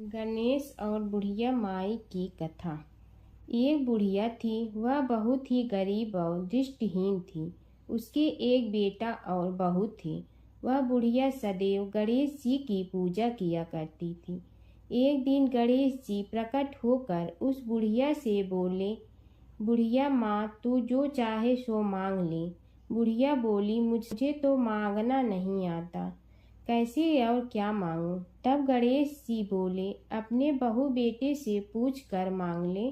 गणेश और बुढ़िया माई की कथा। एक बुढ़िया थी, वह बहुत ही गरीब और दृष्टिहीन थी। उसके एक बेटा और बहू थे। वह बुढ़िया सदैव गणेश जी की पूजा किया करती थी। एक दिन गणेश जी प्रकट होकर उस बुढ़िया से बोले, बुढ़िया माँ, तू जो चाहे सो मांग ले। बुढ़िया बोली, मुझे तो मांगना नहीं आता, कैसे और क्या मांगूं। तब गणेश जी बोले, अपने बहू बेटे से पूछ कर मांग ले।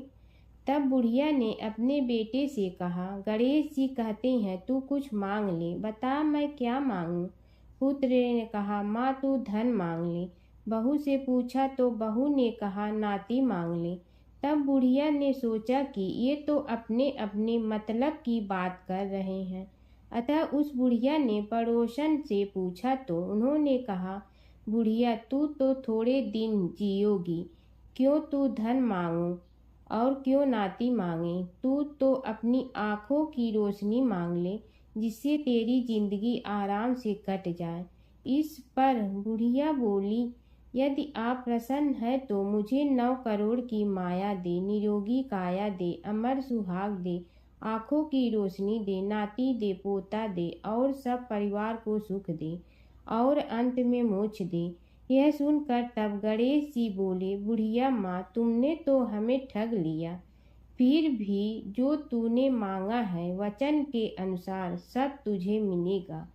तब बुढ़िया ने अपने बेटे से कहा, गणेश जी कहते हैं तू कुछ मांग ले, बता मैं क्या मांगूं। पुत्र ने कहा, माँ तू धन मांग ले। बहू से पूछा तो बहू ने कहा, नाती मांग ले। तब बुढ़िया ने सोचा कि ये तो अपने अपने मतलब की बात कर रहे हैं। अतः उस बुढ़िया ने पड़ोसन से पूछा तो उन्होंने कहा, बुढ़िया तू तो थोड़े दिन जियोगी, क्यों तू धन मांगो और क्यों नाती मांगे। तू तो अपनी आँखों की रोशनी मांग ले, जिससे तेरी जिंदगी आराम से कट जाए। इस पर बुढ़िया बोली, यदि आप प्रसन्न है तो मुझे 9 करोड़ की माया दे, निरोगी काया दे, अमर सुहाग दे, आँखों की रोशनी दे, नाती दे, पोता दे और सब परिवार को सुख दे और अंत में मोक्ष दे। यह सुनकर तब गणेश जी बोले, बुढ़िया माँ, तुमने तो हमें ठग लिया। फिर भी जो तूने मांगा है वचन के अनुसार सब तुझे मिलेगा।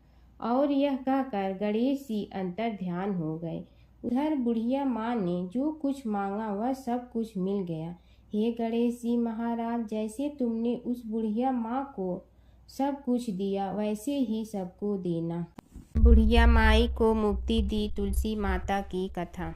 और यह कहकर गणेश जी अंतर ध्यान हो गए। उधर बुढ़िया माँ ने जो कुछ मांगा वह सब कुछ मिल गया। हे गणेश जी महाराज, जैसे तुमने उस बुढ़िया माँ को सब कुछ दिया वैसे ही सबको देना। बुढ़िया माई को मुक्ति दी तुलसी माता की कथा।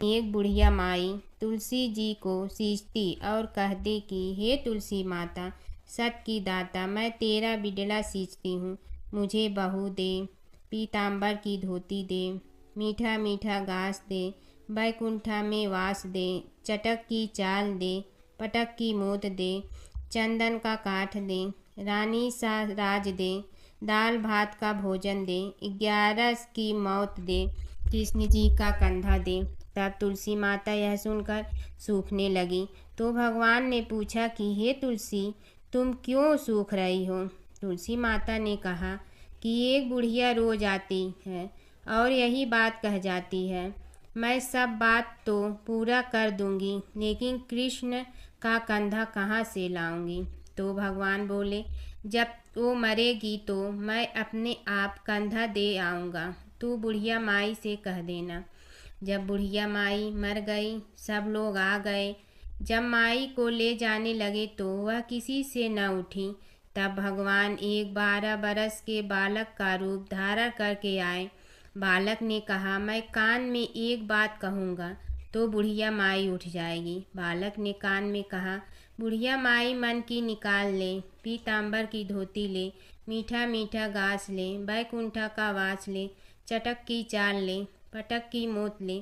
एक बुढ़िया माई तुलसी जी को सींचती और कहती कि हे तुलसी माता, सत की दाता, मैं तेरा बिडला सींचती हूँ, मुझे बहू दे, पीताम्बर की धोती दे, मीठा मीठा घास दे, बैकुंठा में वास दे, चटक की चाल दे, पटक की मोत दे, चंदन का काठ दे, रानी सा राज दे, दाल भात का भोजन दे, 11 की मौत दे, कृष्ण जी का कंधा दे। तब तुलसी माता यह सुनकर सूखने लगी। तो भगवान ने पूछा कि हे तुलसी, तुम क्यों सूख रही हो। तुलसी माता ने कहा कि एक बुढ़िया रोज आती है और यही बात कह जाती है, मैं सब बात तो पूरा कर दूंगी, लेकिन कृष्ण का कंधा कहाँ से लाऊंगी। तो भगवान बोले, जब वो मरेगी तो मैं अपने आप कंधा दे आऊँगा, तू बुढ़िया माई से कह देना। जब बुढ़िया माई मर गई, सब लोग आ गए। जब माई को ले जाने लगे तो वह किसी से न उठी। तब भगवान एक 12 बरस के बालक का रूप धारण करके आए। बालक ने कहा, मैं कान में एक बात कहूँगा तो बुढ़िया माई उठ जाएगी। बालक ने कान में कहा, बुढ़िया माई मन की निकाल ले, पीताम्बर की धोती ले, मीठा मीठा घास ले, बैकुंठा का वास ले, चटक की चाल ले, पटक की मोत ले,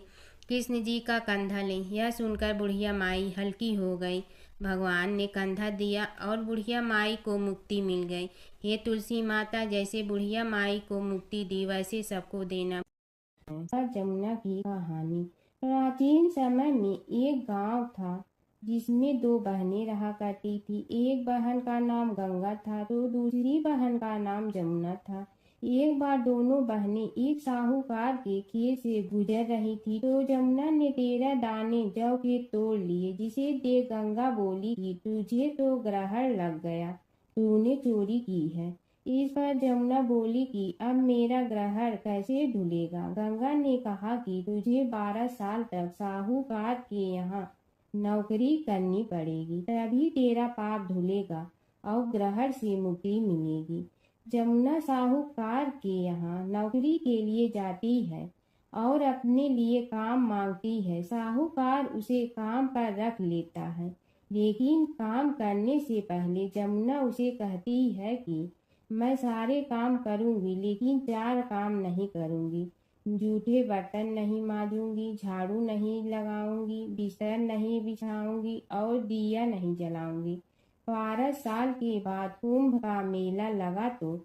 कृष्ण जी का कंधा ले। यह सुनकर बुढ़िया माई हल्की हो गई। भगवान ने कंधा दिया और बुढ़िया माई को मुक्ति मिल गई। हे तुलसी माता, जैसे बुढ़िया माई को मुक्ति दी वैसे सबको देना। जमुना की कहानी। प्राचीन समय में एक गांव था जिसमें 2 बहनें रहा करती थी। एक बहन का नाम गंगा था तो दूसरी बहन का नाम जमुना था। एक बार दोनों बहनें एक साहूकार के खेत से गुजर रही थी तो जमुना ने 13 दाने जौ के तोड़ लिए, जिसे देख गंगा बोली कि तुझे तो ग्रहण लग गया, तूने चोरी की है। इस पर जमुना बोली कि अब मेरा ग्रहण कैसे धुलेगा। गंगा ने कहा कि तुझे 12 साल तक साहूकार के यहाँ नौकरी करनी पड़ेगी, तभी तेरा पाप धुलेगा और ग्रहण से मुक्ति मिलेगी। जमुना साहूकार के यहाँ नौकरी के लिए जाती है और अपने लिए काम मांगती है। साहूकार उसे काम पर रख लेता है, लेकिन काम करने से पहले जमुना उसे कहती है कि मैं सारे काम करूंगी लेकिन 4 काम नहीं करूंगी। जूठे बर्तन नहीं मांजूंगी, झाड़ू नहीं लगाऊंगी, बिस्तर नहीं बिछाऊंगी और दिया नहीं जलाऊंगी। 12 साल के बाद कुंभ का मेला लगा तो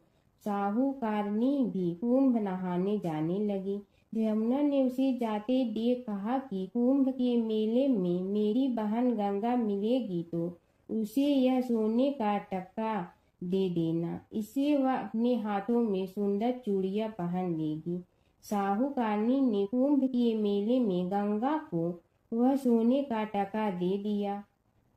साहूकारनी भी कुंभ नहाने जाने लगी। यमुना ने उसे जाते देख कहा कि कुंभ के मेले में मेरी बहन गंगा मिलेगी तो उसे यह सोने का टक्का दे देना, इससे वह अपने हाथों में सुंदर चूड़ियां पहन लेगी। साहूकारनी ने कुंभ के मेले में गंगा को वह सोने का टका दे दिया।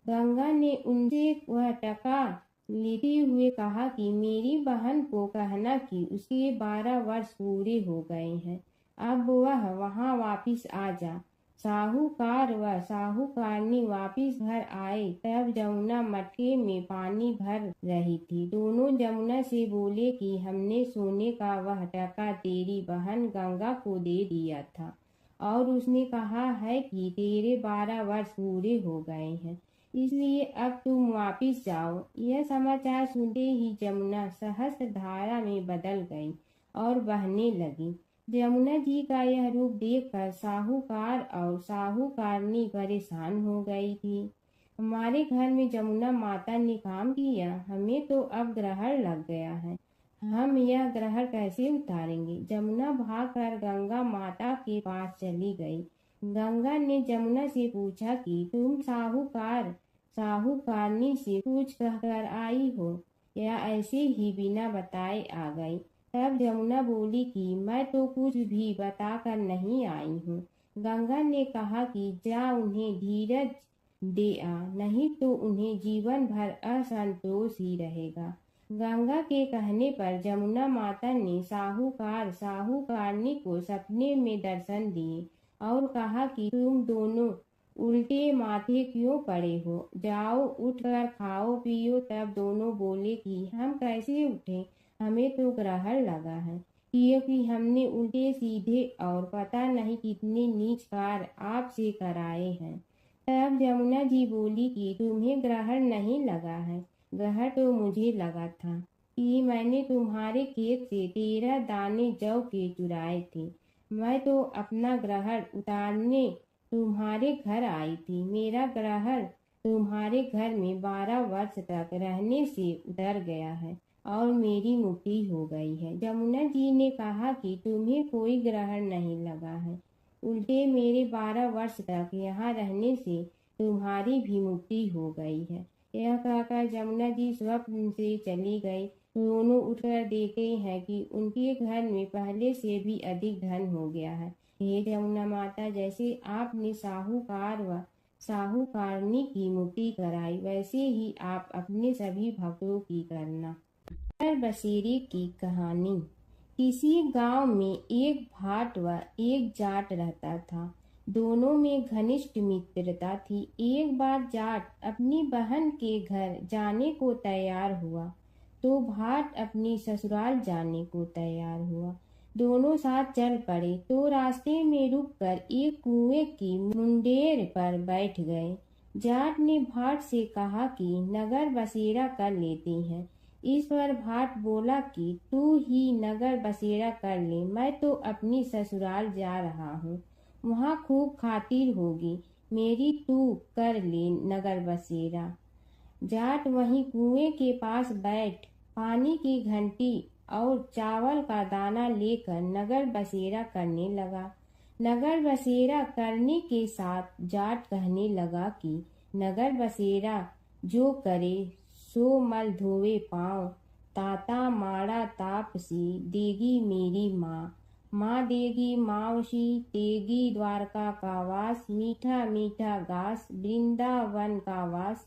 गंगा ने उनसे वह टका लेते हुए कहा कि मेरी बहन को कहना कि उसके 12 वर्ष पूरे हो गए हैं, अब वह वहां वापिस आ जा। साहूकार व साहूकारनी वापिस घर आए तब जमुना मटके में पानी भर रही थी। दोनों जमुना से बोले कि हमने सोने का वह टका तेरी बहन गंगा को दे दिया था और उसने कहा है कि तेरे 12 वर्ष पूरे हो गए हैं, इसलिए अब तुम वापिस जाओ। यह समाचार सुनते ही जमुना सहस्त्र धारा में बदल गई और बहने लगी। यमुना जी का यह रूप देखकर साहूकार और साहूकारनी परेशान हो गई थी। हमारे घर में जमुना माता ने काम किया, हमें तो अब ग्रहण लग गया है, हम यह ग्रहण कैसे उतारेंगे। जमुना भागकर गंगा माता के पास चली गई। गंगा ने जमुना से पूछा कि तुम साहूकारनी से कुछ कहकर आई हो या ऐसे ही बिना बताए आ गई। तब जमुना बोली कि मैं तो कुछ भी बताकर नहीं आई हूँ। गंगा ने कहा कि जा उन्हें धीरज दे आ, नहीं तो उन्हें जीवन भर असंतोष ही रहेगा। गंगा के कहने पर जमुना माता ने साहूकारनी को सपने में दर्शन दिए और कहा कि तुम दोनों उल्टे माथे क्यों पड़े हो, जाओ उठकर खाओ पियो। तब दोनों बोले कि हम कैसे उठे, हमें तो ग्रहण लगा है, क्योंकि हमने उल्टे सीधे और पता नहीं कितने नीच कार्य आपसे कराए हैं। तब यमुना जी बोली कि तुम्हें ग्रहण नहीं लगा है, ग्रहण तो मुझे लगा था कि मैंने तुम्हारे खेत से 13 दाने जौ के चुराए थे। मैं तो अपना ग्रहण उतारने तुम्हारे घर आई थी। मेरा ग्रहण तुम्हारे घर में 12 वर्ष तक रहने से उतर गया है और मेरी मुक्ति हो गई है। यमुना जी ने कहा कि तुम्हें कोई ग्रहण नहीं लगा है, उल्टे मेरे 12 वर्ष तक यहाँ रहने से तुम्हारी भी मुक्ति हो गई है। यह कहकर यमुना जी स्वप्न से चली गई। दोनों उठकर देखते हैं कि उनके घर में पहले से भी अधिक धन हो गया है। हे यमुना माता, जैसे आपने साहूकार व साहूकारनी की मुक्ति कराई, वैसे ही आप अपने सभी भक्तों की करना। नगर बसेरे की कहानी। किसी गांव में एक भाट व एक जाट रहता था। दोनों में घनिष्ठ मित्रता थी। एक बार जाट अपनी बहन के घर जाने को तैयार हुआ तो भाट अपनी ससुराल जाने को तैयार हुआ। दोनों साथ चल पड़े तो रास्ते में रुककर एक कुएं की मुंडेर पर बैठ गए। जाट ने भाट से कहा कि नगर बसेरा कर लेते हैं। इस पर भाट बोला कि तू ही नगर बसेरा कर ले, मैं तो अपनी ससुराल जा रहा हूँ, वहाँ खूब खातिर होगी मेरी, तू कर ले नगर बसेरा। जाट वहीं कुएं के पास बैठ पानी की घंटी और चावल का दाना लेकर नगर बसेरा करने लगा। नगर बसेरा करने के साथ जाट कहने लगा कि नगर बसेरा जो करे सो मल धोवे पाँव, ताता माड़ा तापसी देगी मेरी माँ, माँ देगी मावशी तेगी द्वारका का वास, मीठा मीठा घास वृंदावन का वास,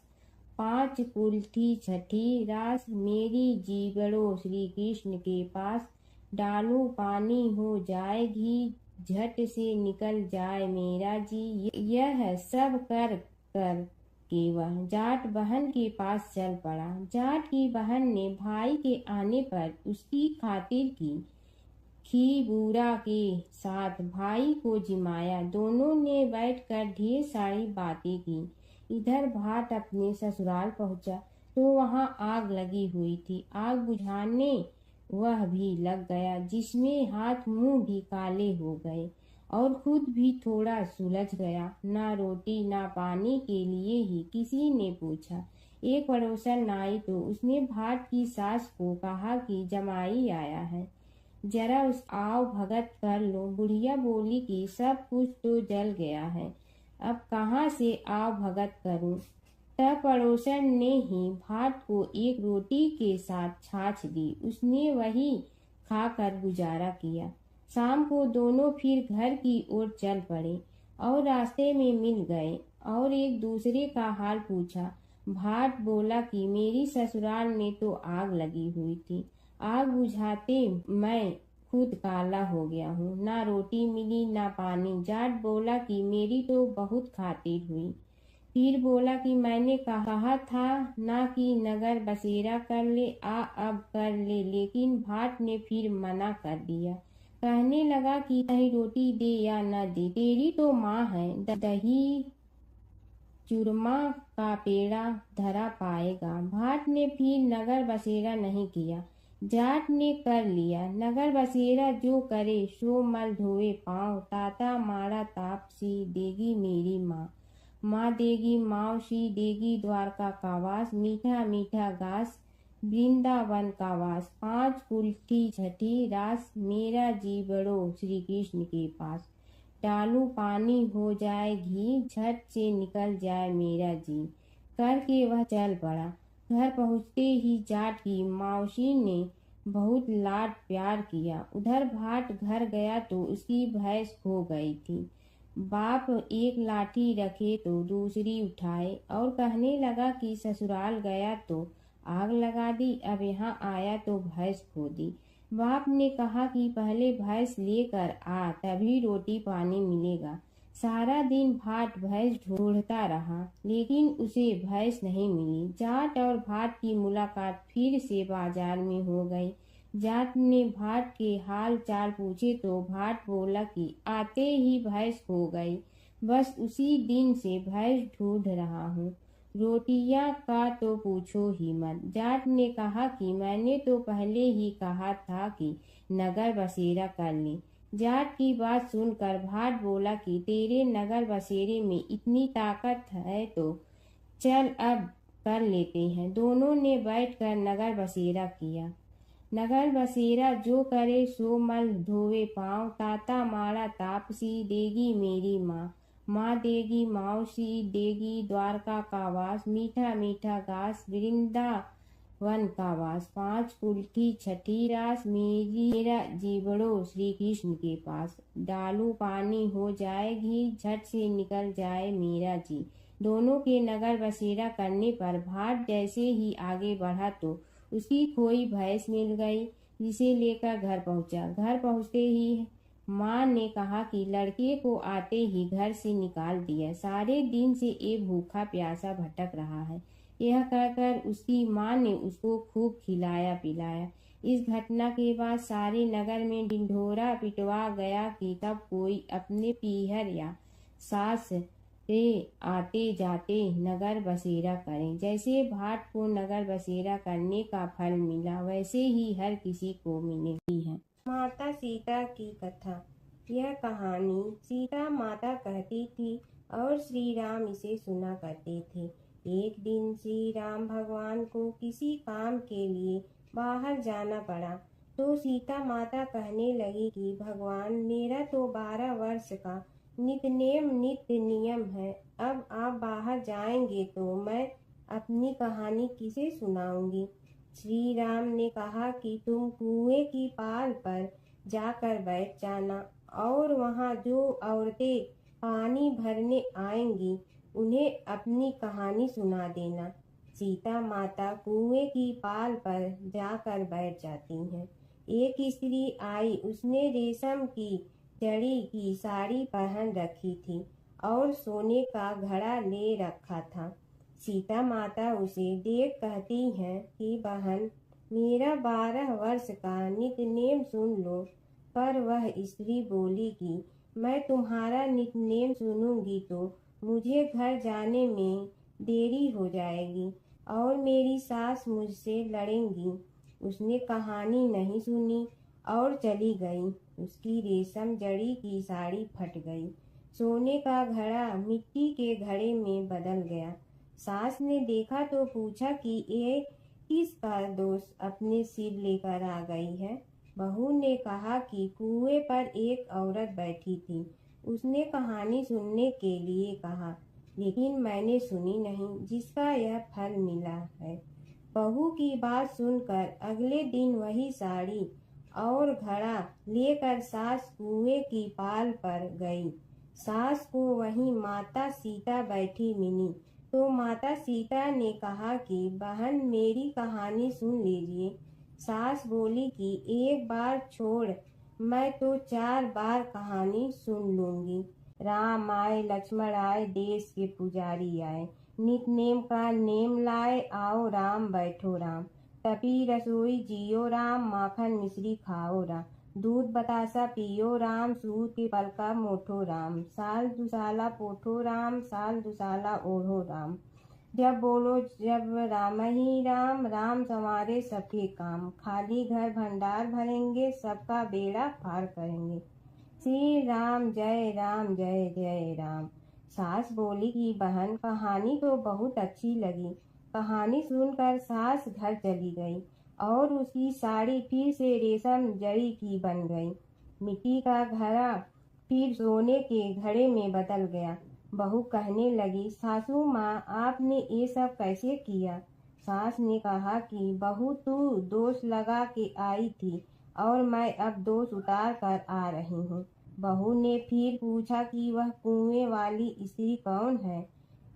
5 कुल्थी छठी रास, मेरी जीवड़ो श्री कृष्ण के पास, डालू पानी हो जाए घी, झट से निकल जाए मेरा जी। यह सब कर कर के वह जाट बहन के पास चल पड़ा। जाट की बहन ने भाई के आने पर उसकी खातिर की खीबूरा के साथ भाई को जिमाया। दोनों ने बैठकर ढेर सारी बातें की। इधर भाट अपने ससुराल पहुंचा तो वहां आग लगी हुई थी। आग बुझाने वह भी लग गया, जिसमें हाथ मुंह भी काले हो गए और खुद भी थोड़ा सुलझ गया। ना रोटी ना पानी के लिए ही किसी ने पूछा। एक पड़ोसन आई तो उसने भाट की सास को कहा कि जमाई आया है। जरा उस आओ भगत कर लो। बुढ़िया बोली कि सब कुछ तो जल गया है, अब कहाँ से आओ भगत करूं। तब पड़ोसन ने ही भाट को एक रोटी के साथ छाछ दी। उसने वही खाकर गुजारा किया। शाम को दोनों फिर घर की ओर चल पड़े और रास्ते में मिल गए और एक दूसरे का हाल पूछा। भाट बोला कि मेरी ससुराल में तो आग लगी हुई थी, आग बुझाते मैं खुद काला हो गया हूँ, ना रोटी मिली ना पानी। जाट बोला कि मेरी तो बहुत खातिर हुई। फिर बोला कि मैंने कहा था ना कि नगर बसेरा कर ले, अब कर ले। लेकिन भाट ने फिर मना कर दिया। कहने लगा कि चाहे रोटी दे या न दे, तेरी तो माँ है, दही चूरमा का पेड़ा धरा पाएगा। भाट ने फिर नगर बसेरा नहीं किया, जाट ने कर लिया। नगर बसेरा जो करे सो मल धोए पाँव, ताता मारा तापसी देगी मेरी माँ। माँ देगी मावशी देगी द्वारका का वास, मीठा मीठा घास वृंदावन का वास। 5 कुल्ठी छठी रास, मेरा जी बड़ो श्री कृष्ण के पास। डालू पानी हो जाए घी, झट से निकल जाए मेरा जी। करके वह चल पड़ा। घर पहुँचते ही जाट की मौसी ने बहुत लाड प्यार किया। उधर भाट घर गया तो उसकी भैंस खो गई थी। बाप एक लाठी रखे तो दूसरी उठाए और कहने लगा कि ससुराल गया तो आग लगा दी, अब यहाँ आया तो भैंस खो दी। बाप ने कहा कि पहले भैंस लेकर आ, तभी रोटी पानी मिलेगा। सारा दिन भाट भैंस ढूंढता रहा, लेकिन उसे भैंस नहीं मिली। जाट और भाट की मुलाकात फिर से बाजार में हो गई। जाट ने भाट के हाल चाल पूछे तो भाट बोला कि आते ही भैंस खो गई, बस उसी दिन से भैंस ढूंढ रहा हूँ। रोटियां का तो पूछो ही मत। जाट ने कहा कि मैंने तो पहले ही कहा था कि नगर बसेरा कर ले। जाट की बात सुनकर भाट बोला कि तेरे नगर बसेरे में इतनी ताकत है तो चल अब कर लेते हैं। दोनों ने बैठकर नगर बसेरा किया। नगर बसेरा जो करे सो मल धोवे पाँव, ताता मारा तापसी देगी मेरी माँ। माँ देगी मौसी देगी द्वारका का वास, मीठा मीठा घास वृंदावन का वास। 5 कुल्ठी छठी रास, मेरा जीवड़ो श्री कृष्ण के पास। डालू पानी हो जाए घी, झट से निकल जाए मेरा जी। दोनों के नगर बसेरा करने पर भाट जैसे ही आगे बढ़ा तो उसकी खोई भैंस मिल गई, जिसे लेकर घर पहुंचा। घर पहुंचते ही माँ ने कहा कि लड़के को आते ही घर से निकाल दिया, सारे दिन से ये भूखा प्यासा भटक रहा है। यह कहकर उसकी माँ ने उसको खूब खिलाया पिलाया। इस घटना के बाद सारे नगर में ढिंढोरा पिटवा गया कि तब कोई अपने पीहर या सास से आते जाते नगर बसेरा करें। जैसे भाट को नगर बसेरा करने का फल मिला, वैसे ही हर किसी को मिलेगी है। माता सीता की कथा। यह कहानी सीता माता कहती थी और श्री राम इसे सुना करते थे। एक दिन श्री राम भगवान को किसी काम के लिए बाहर जाना पड़ा, तो सीता माता कहने लगी कि भगवान, मेरा तो 12 वर्ष का नित्य नियम है, अब आप बाहर जाएंगे तो मैं अपनी कहानी किसे सुनाऊंगी। श्री राम ने कहा कि तुम कुएं की पाल पर जाकर बैठ जाना और वहां जो औरतें पानी भरने आएंगी उन्हें अपनी कहानी सुना देना। सीता माता कुएं की पाल पर जाकर बैठ जाती हैं। एक स्त्री आई, उसने रेशम की जड़ी की साड़ी पहन रखी थी और सोने का घड़ा ले रखा था। सीता माता उसे देख कहती हैं कि बहन, मेरा 12 वर्ष का नित्य नेम सुन लो। पर वह स्त्री बोली कि मैं तुम्हारा नित्य नेम सुनूंगी तो मुझे घर जाने में देरी हो जाएगी और मेरी सास मुझसे लड़ेंगी। उसने कहानी नहीं सुनी और चली गई। उसकी रेशम जड़ी की साड़ी फट गई, सोने का घड़ा मिट्टी के घड़े में बदल गया। सास ने देखा तो पूछा कि ये किसका दोष अपने सिर लेकर आ गई है। बहू ने कहा कि कुएं पर एक औरत बैठी थी। उसने कहानी सुनने के लिए कहा, लेकिन मैंने सुनी नहीं, जिसका यह फल मिला है। बहू की बात सुनकर अगले दिन वही साड़ी और घड़ा लेकर सास कुएं की पाल पर गई। सास को वहीं माता सीता बैठी मिली, तो माता सीता ने कहा कि बहन, मेरी कहानी सुन लीजिए। सास बोली कि एक बार छोड़, मैं तो 4 बार कहानी सुन लूंगी। राम आए लक्ष्मण आए, देश के पुजारी आए, नित नेम का नेम लाए, आओ राम बैठो राम। तपी रसोई जियो राम, माखन मिश्री खाओ राम। दूध बतासा पियो राम, सूत के पल का मोठो राम। साल दुसाला पोठो राम, साल दुसाला ओढ़ो राम। जब बोलो जब राम ही राम, राम संवारे सबके काम। खाली घर भंडार भरेंगे, सबका बेड़ा पार करेंगे। श्री राम जय राम जय जय राम। सास बोली कि बहन, कहानी तो बहुत अच्छी लगी। कहानी सुनकर सास घर चली गई और उसकी साड़ी फिर से रेशम जड़ी की बन गई। मिट्टी का घड़ा फिर सोने के घड़े में बदल गया। बहू कहने लगी, सासू माँ, आपने ये सब कैसे किया? सास ने कहा कि बहू, तू दोष लगा के आई थी और मैं अब दोष उतार कर आ रही हूँ। बहू ने फिर पूछा कि वह कुएं वाली स्त्री कौन है?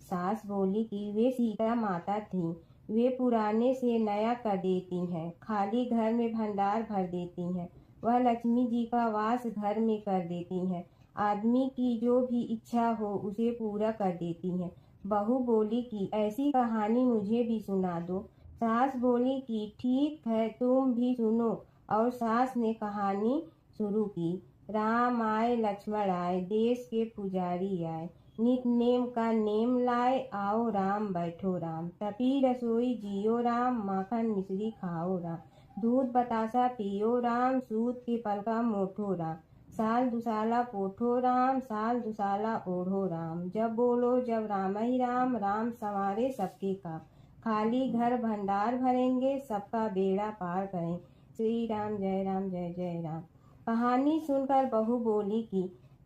सास बोली कि वे सीता माता थी। वे पुराने से नया कर देती हैं, खाली घर में भंडार भर देती हैं। वह लक्ष्मी जी का वास घर में कर देती हैं। आदमी की जो भी इच्छा हो उसे पूरा कर देती हैं। बहू बोली कि ऐसी कहानी मुझे भी सुना दो। सास बोली कि ठीक है, तुम भी सुनो। और सास ने कहानी शुरू की। राम आए लक्ष्मण आए, देश के पुजारी आए, नित नेम का नेम लाए, आओ राम बैठो राम। तपी रसोई जियो राम, माखन मिश्री खाओ राम। दूध बतासा पियो राम, सूत के पल का मोठो राम। साल दुसाला पोठो राम, साल दुसाला ओढ़ो राम। जब बोलो जब राम ही राम, राम संवारे सबके काम। खाली घर भंडार भरेंगे, सबका बेड़ा पार करें। श्री राम जय राम जय जय राम। कहानी सुनकर बहू बोली कि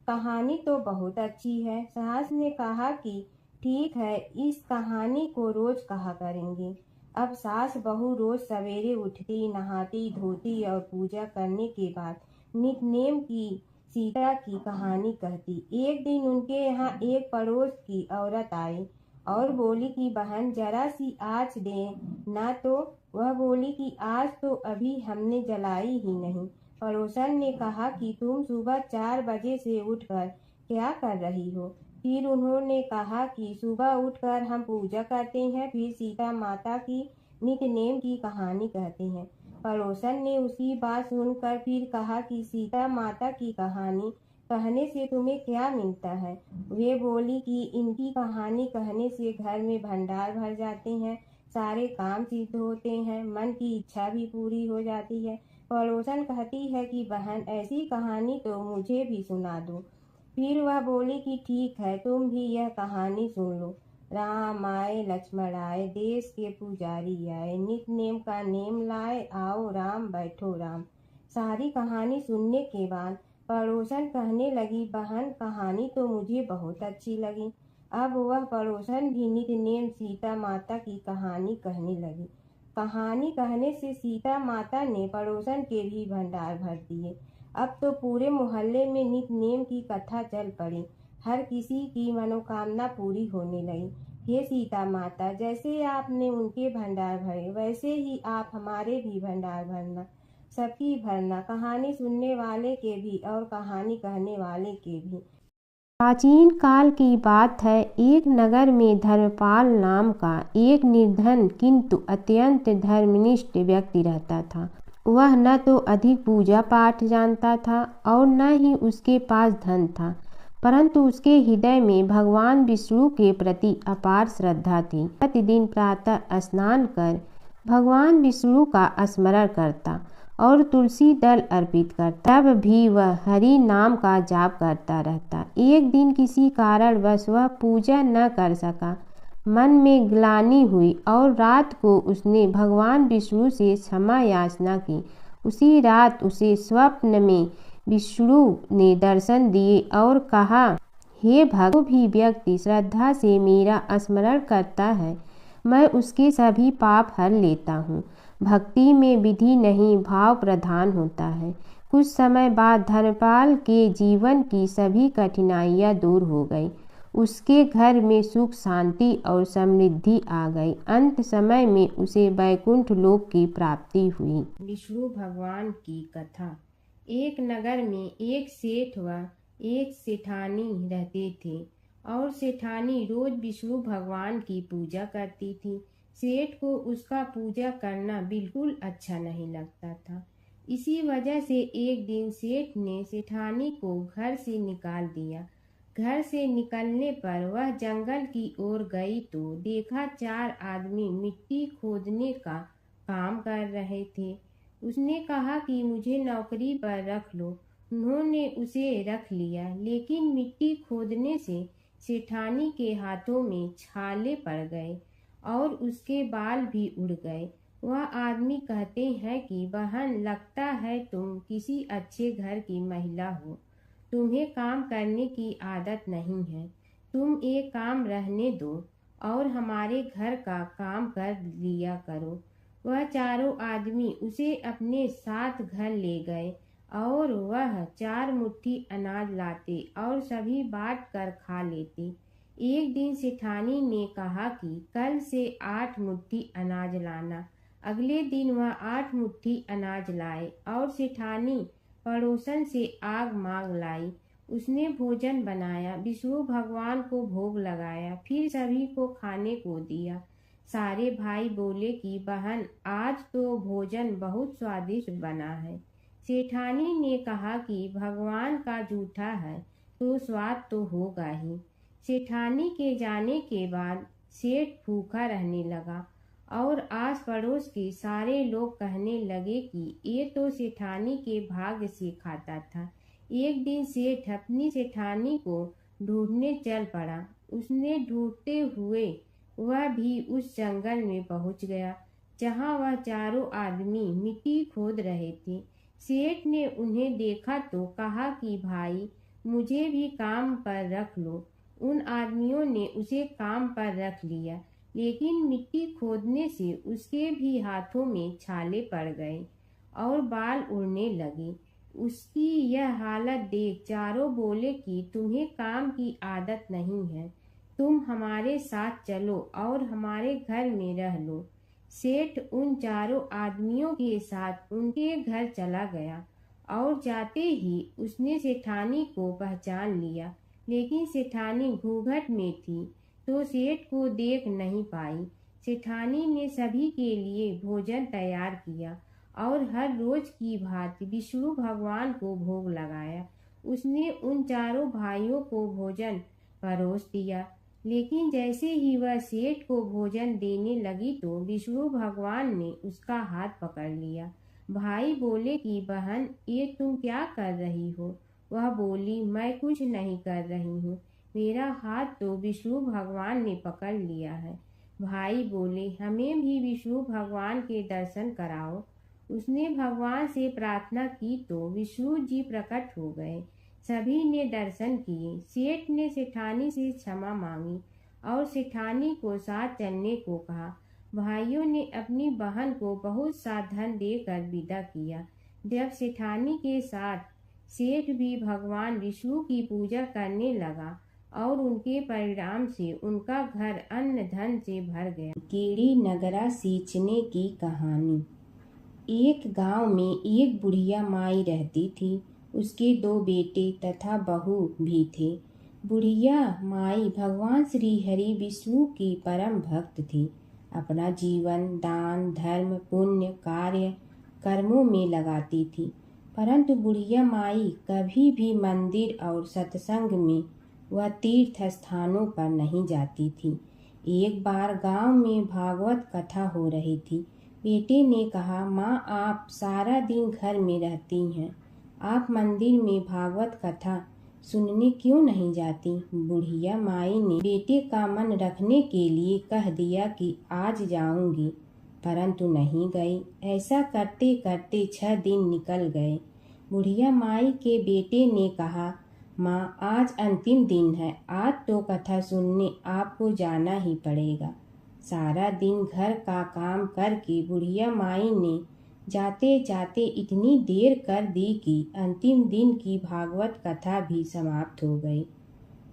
कहानी तो बहुत अच्छी है। सास ने कहा कि ठीक है, इस कहानी को रोज कहा करेंगे। अब सास बहू रोज सवेरे उठती, नहाती धोती और पूजा करने के बाद नित नेम की सीता की कहानी कहती। एक दिन उनके यहाँ एक पड़ोस की औरत आई और बोली कि बहन, जरा सी आँच दे ना। तो वह बोली कि आज तो अभी हमने जलाई ही नहीं। पड़ोसन ने कहा कि तुम सुबह 4 बजे से उठकर क्या कर रही हो? फिर उन्होंने कहा कि सुबह उठकर हम पूजा करते हैं, फिर सीता माता की नित नेम की कहानी कहते हैं। पड़ोसन ने उसकी बात सुनकर फिर कहा कि सीता माता की कहानी कहने से तुम्हें क्या मिलता है? वे बोली कि इनकी कहानी कहने से घर में भंडार भर जाते हैं, सारे काम सिद्ध होते हैं, मन की इच्छा भी पूरी हो जाती है। पड़ोसन कहती है कि बहन, ऐसी कहानी तो मुझे भी सुना दो। फिर वह बोली कि ठीक है, तुम भी यह कहानी सुन लो। राम आए लक्ष्मण आए, देश के पुजारी आए, नित नेम का नेम लाए, आओ राम बैठो राम। सारी कहानी सुनने के बाद पड़ोसन कहने लगी, बहन, कहानी तो मुझे बहुत अच्छी लगी। अब वह पड़ोसन भी नित नेम सीता माता की कहानी कहने लगी। कहानी कहने से सीता माता ने पड़ोसन के भी भंडार भर दिए। अब तो पूरे मोहल्ले में नित नेम की कथा चल पड़ी। हर किसी की मनोकामना पूरी होने लगी। हे सीता माता, जैसे आपने उनके भंडार भरे, वैसे ही आप हमारे भी भंडार भरना, सबकी भरना, कहानी सुनने वाले के भी और कहानी कहने वाले के भी। प्राचीन काल की बात है। एक नगर में धर्मपाल नाम का एक निर्धन किंतु अत्यंत धर्मनिष्ठ व्यक्ति रहता था। वह न तो अधिक पूजा पाठ जानता था और न ही उसके पास धन था, परंतु उसके हृदय में भगवान विष्णु के प्रति अपार श्रद्धा थी। प्रतिदिन प्रातः स्नान कर भगवान विष्णु का स्मरण करता और तुलसी दल अर्पित करता। तब भी वह हरि नाम का जाप करता रहता। एक दिन किसी कारणवश वह पूजा न कर सका। मन में ग्लानि हुई और रात को उसने भगवान विष्णु से क्षमा याचना की। उसी रात उसे स्वप्न में विष्णु ने दर्शन दिए और कहा, हे भक्त, जो भी व्यक्ति श्रद्धा से मेरा स्मरण करता है मैं उसके सभी पाप हर लेता हूँ। भक्ति में विधि नहीं भाव प्रधान होता है। कुछ समय बाद धर्मपाल के जीवन की सभी कठिनाइयाँ दूर हो गई। उसके घर में सुख शांति और समृद्धि आ गई। अंत समय में उसे वैकुंठ लोक की प्राप्ति हुई। विष्णु भगवान की कथा। एक नगर में एक सेठ व एक सेठानी रहते थे और सेठानी रोज विष्णु भगवान की पूजा करती थी। सेठ को उसका पूजा करना बिल्कुल अच्छा नहीं लगता था। इसी वजह से एक दिन सेठ ने सेठानी को घर से निकाल दिया। घर से निकलने पर वह जंगल की ओर गई तो देखा 4 आदमी मिट्टी खोदने का काम कर रहे थे। उसने कहा कि मुझे नौकरी पर रख लो। उन्होंने उसे रख लिया, लेकिन मिट्टी खोदने से सेठानी के हाथों में छाले पड़ गए और उसके बाल भी उड़ गए। वह आदमी कहते हैं कि बहन, लगता है तुम किसी अच्छे घर की महिला हो। तुम्हें काम करने की आदत नहीं है। तुम एक काम रहने दो और हमारे घर का काम कर लिया करो। वह चारों आदमी उसे अपने साथ घर ले गए और वह 4 मुट्ठी अनाज लाते और सभी बांट कर खा लेते। एक दिन सेठानी ने कहा कि कल से 8 मुट्ठी अनाज लाना। अगले दिन वह 8 मुट्ठी अनाज लाए और सेठानी पड़ोसन से आग मांग लाई। उसने भोजन बनाया, विष्णु भगवान को भोग लगाया, फिर सभी को खाने को दिया। सारे भाई बोले कि बहन, आज तो भोजन बहुत स्वादिष्ट बना है। सेठानी ने कहा कि भगवान का जूठा है तो स्वाद तो होगा ही। सेठानी के जाने के बाद सेठ भूखा रहने लगा और आस पड़ोस के सारे लोग कहने लगे कि ये तो सेठानी के भाग्य से खाता था। एक दिन सेठ अपनी सेठानी को ढूंढने चल पड़ा। उसने ढूंढते हुए वह भी उस जंगल में पहुंच गया जहां वह चारों आदमी मिट्टी खोद रहे थे। सेठ ने उन्हें देखा तो कहा कि भाई, मुझे भी काम पर रख लो। उन आदमियों ने उसे काम पर रख लिया, लेकिन मिट्टी खोदने से उसके भी हाथों में छाले पड़ गए और बाल उड़ने लगे। उसकी यह हालत देख चारों बोले कि तुम्हें काम की आदत नहीं है, तुम हमारे साथ चलो और हमारे घर में रह लो। सेठ उन चारों आदमियों के साथ उनके घर चला गया और जाते ही उसने सेठानी को पहचान लिया, लेकिन सेठानी घूंघट में थी तो सेठ को देख नहीं पाई। सेठानी ने सभी के लिए भोजन तैयार किया और हर रोज की भांति विष्णु भगवान को भोग लगाया। उसने उन चारों भाइयों को भोजन परोस दिया, लेकिन जैसे ही वह सेठ को भोजन देने लगी तो विष्णु भगवान ने उसका हाथ पकड़ लिया। भाई बोले कि बहन, ये तुम क्या कर रही हो? वह बोली, मैं कुछ नहीं कर रही हूँ, मेरा हाथ तो विष्णु भगवान ने पकड़ लिया है। भाई बोले, हमें भी विष्णु भगवान के दर्शन कराओ। उसने भगवान से प्रार्थना की तो विष्णु जी प्रकट हो गए। सभी ने दर्शन किए। सेठ ने सेठानी से क्षमा मांगी और सेठानी को साथ चलने को कहा। भाइयों ने अपनी बहन को बहुत सा धन देकर विदा किया। जब सेठानी के साथ सेठ भी भगवान विष्णु की पूजा करने लगा और उनके परिणाम से उनका घर अन्न धन से भर गया। कीड़ी नगरा सींचने की कहानी। एक गांव में एक बुढ़िया माई रहती थी। उसके 2 बेटे तथा बहू भी थे। बुढ़िया माई भगवान श्री हरि विष्णु की परम भक्त थी। अपना जीवन दान धर्म पुण्य कार्य कर्मों में लगाती थी, परंतु बुढ़िया माई कभी भी मंदिर और सत्संग में व तीर्थ स्थानों पर नहीं जाती थी। एक बार गांव में भागवत कथा हो रही थी। बेटे ने कहा, माँ, आप सारा दिन घर में रहती हैं, आप मंदिर में भागवत कथा सुनने क्यों नहीं जाती? बुढ़िया माई ने बेटे का मन रखने के लिए कह दिया कि आज जाऊंगी। परंतु नहीं गई। ऐसा करते करते 6 दिन निकल गए। बुढ़िया माई के बेटे ने कहा, माँ आज अंतिम दिन है, आज तो कथा सुनने आपको जाना ही पड़ेगा। सारा दिन घर का काम करके बुढ़िया माई ने जाते जाते इतनी देर कर दी कि अंतिम दिन की भागवत कथा भी समाप्त हो गई।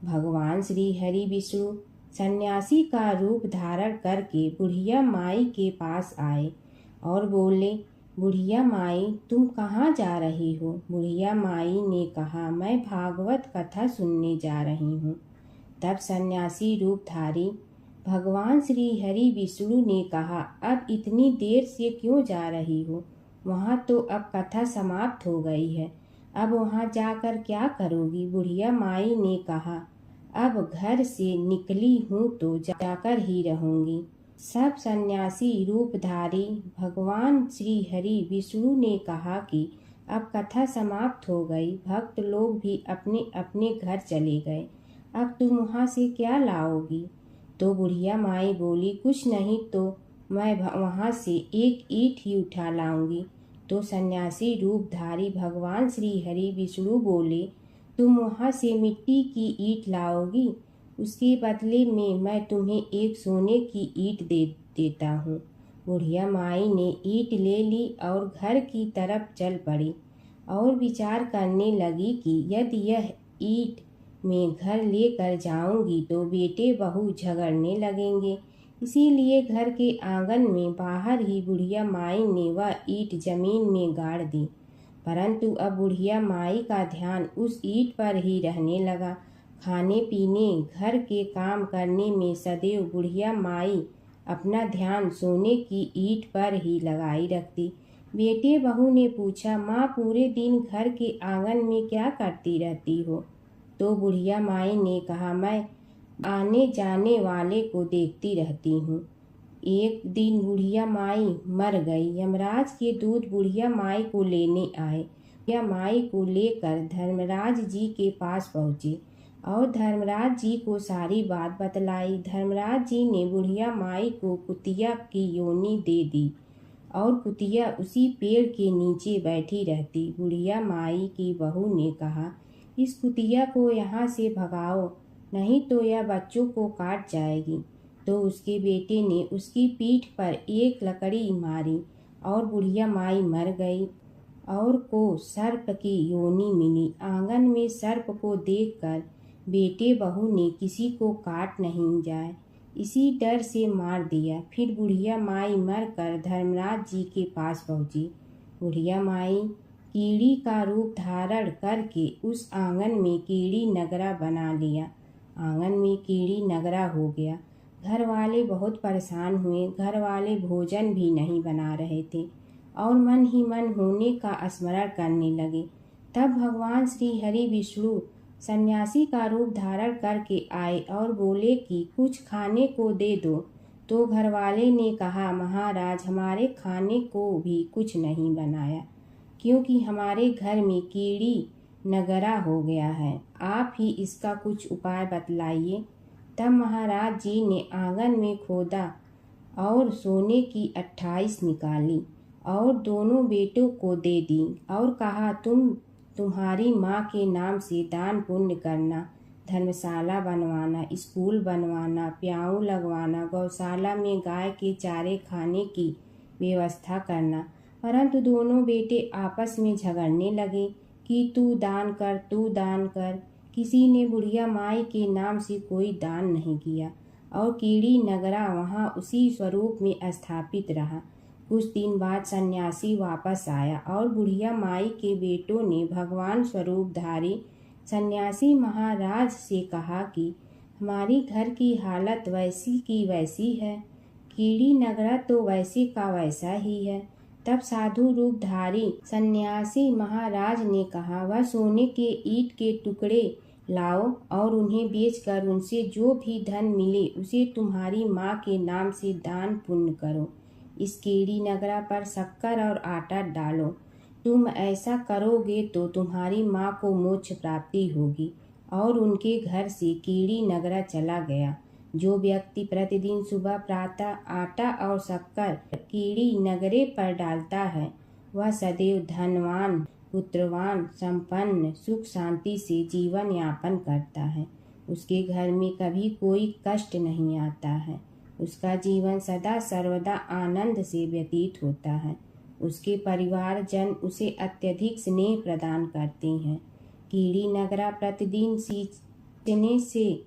भगवान श्री हरि विष्णु सन्यासी का रूप धारण करके बुढ़िया माई के पास आए और बोले, बुढ़िया माई तुम कहाँ जा रही हो? बुढ़िया माई ने कहा, मैं भागवत कथा सुनने जा रही हूँ। तब सन्यासी रूपधारी भगवान श्री हरि विष्णु ने कहा, अब इतनी देर से क्यों जा रही हो? वहाँ तो अब कथा समाप्त हो गई है, अब वहाँ जाकर क्या करोगी? बुढ़िया माई ने कहा, अब घर से निकली हूँ तो जाकर ही रहूँगी। सब सन्यासी रूपधारी भगवान श्री हरि विष्णु ने कहा कि अब कथा समाप्त हो गई, भक्त लोग भी अपने अपने घर चले गए, अब तुम वहाँ से क्या लाओगी? तो बुढ़िया माई बोली, कुछ नहीं तो मैं वहाँ से एक ईंट ही उठा लाऊंगी। तो सन्यासी रूपधारी भगवान श्री हरि विष्णु बोले, तुम वहाँ से मिट्टी की ईंट लाओगी, उसके बदले में मैं तुम्हें एक सोने की ईंट दे देता हूँ। बुढ़िया माई ने ईंट ले ली और घर की तरफ चल पड़ी और विचार करने लगी कि यदि यह ईंट मैं घर लेकर जाऊंगी तो बेटे बहू झगड़ने लगेंगे, इसीलिए घर के आंगन में बाहर ही बुढ़िया माई ने वह ईंट जमीन में गाड़ दी। परंतु अब बुढ़िया माई का ध्यान उस ईंट पर ही रहने लगा। खाने पीने घर के काम करने में सदैव बुढ़िया माई अपना ध्यान सोने की ईंट पर ही लगाई रखती। बेटे बहू ने पूछा, माँ पूरे दिन घर के आंगन में क्या करती रहती हो? तो बुढ़िया माई ने कहा, मैं आने जाने वाले को देखती रहती हूँ। एक दिन बुढ़िया माई मर गई। यमराज के दूत बुढ़िया माई को लेने आए। बुढ़िया माई को लेकर धर्मराज जी के पास पहुँचे और धर्मराज जी को सारी बात बतलाई। धर्मराज जी ने बुढ़िया माई को कुतिया की योनि दे दी और कुतिया उसी पेड़ के नीचे बैठी रहती। बुढ़िया माई की बहू ने कहा, इस कुतिया को यहाँ से भगाओ, नहीं तो यह बच्चों को काट जाएगी। तो उसके बेटे ने उसकी पीठ पर एक लकड़ी मारी और बुढ़िया माई मर गई और को सर्प की योनि मिली। आंगन में सर्प को देखकर बेटे बहू ने किसी को काट नहीं जाए इसी डर से मार दिया। फिर बुढ़िया माई मरकर धर्मराज जी के पास पहुंची। बुढ़िया माई कीड़ी का रूप धारण करके उस आंगन में कीड़ी नगरा बना लिया। आंगन में कीड़ी नगरा हो गया। घर वाले बहुत परेशान हुए। घर वाले भोजन भी नहीं बना रहे थे और मन ही मन होने का स्मरण करने लगे। तब भगवान श्री हरि विष्णु सन्यासी का रूप धारण करके आए और बोले कि कुछ खाने को दे दो। तो घरवाले ने कहा, महाराज हमारे खाने को भी कुछ नहीं बनाया, क्योंकि हमारे घर में कीड़ी नगरा हो गया है, आप ही इसका कुछ उपाय बतलाइए। तब महाराज जी ने आंगन में खोदा और सोने की 28 निकाली और दोनों बेटों को दे दी और कहा, तुम्हारी माँ के नाम से दान पुण्य करना, धर्मशाला बनवाना, स्कूल बनवाना, प्याऊ लगवाना, गौशाला में गाय के चारे खाने की व्यवस्था करना। परंतु दोनों बेटे आपस में झगड़ने लगे कि तू दान कर, तू दान कर। किसी ने बुढ़िया माई के नाम से कोई दान नहीं किया और कीड़ी नगरा वहाँ उसी स्वरूप में स्थापित रहा। कुछ दिन बाद सन्यासी वापस आया और बुढ़िया माई के बेटों ने भगवान स्वरूपधारी सन्यासी महाराज से कहा कि हमारी घर की हालत वैसी की वैसी है, कीड़ी नगरा तो वैसे का वैसा ही है। तब साधु रूपधारी सन्यासी महाराज ने कहा, वह सोने के ईंट के टुकड़े लाओ और उन्हें बेचकर उनसे जो भी धन मिले उसे तुम्हारी माँ के नाम से दान पुण्य करो। इस कीड़ी नगरा पर शक्कर और आटा डालो। तुम ऐसा करोगे तो तुम्हारी माँ को मोक्ष प्राप्ति होगी। और उनके घर से कीड़ी नगरा चला गया। जो व्यक्ति प्रतिदिन सुबह प्रातः आटा और शक्कर कीड़ी नगरे पर डालता है वह सदैव धनवान, पुत्रवान, संपन्न, सुख शांति से जीवन यापन करता है। उसके घर में कभी कोई कष्ट नहीं आता है। उसका जीवन सदा सर्वदा आनंद से व्यतीत होता है। उसके परिवारजन उसे अत्यधिक स्नेह प्रदान करते हैं। कीड़ी नगरा प्रतिदिन सींचने से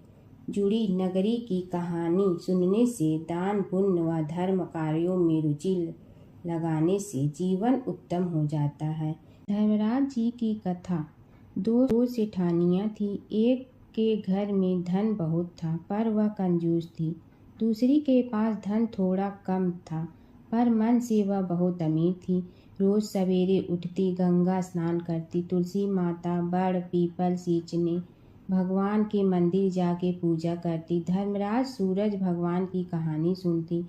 जुड़ी नगरी की कहानी सुनने से, दान पुण्य व धर्म कार्यों में रुचि लगाने से जीवन उत्तम हो जाता है। धर्मराज जी की कथा। दो सेठानियाँ थीं। एक के घर में धन बहुत था पर वह कंजूस थी। दूसरी के पास धन थोड़ा कम था पर मन से वह बहुत अमीर थी। रोज सवेरे उठती, गंगा स्नान करती, तुलसी माता, बड़ पीपल सींचने, भगवान के मंदिर जाके पूजा करती। धर्मराज सूरज भगवान की कहानी सुनती,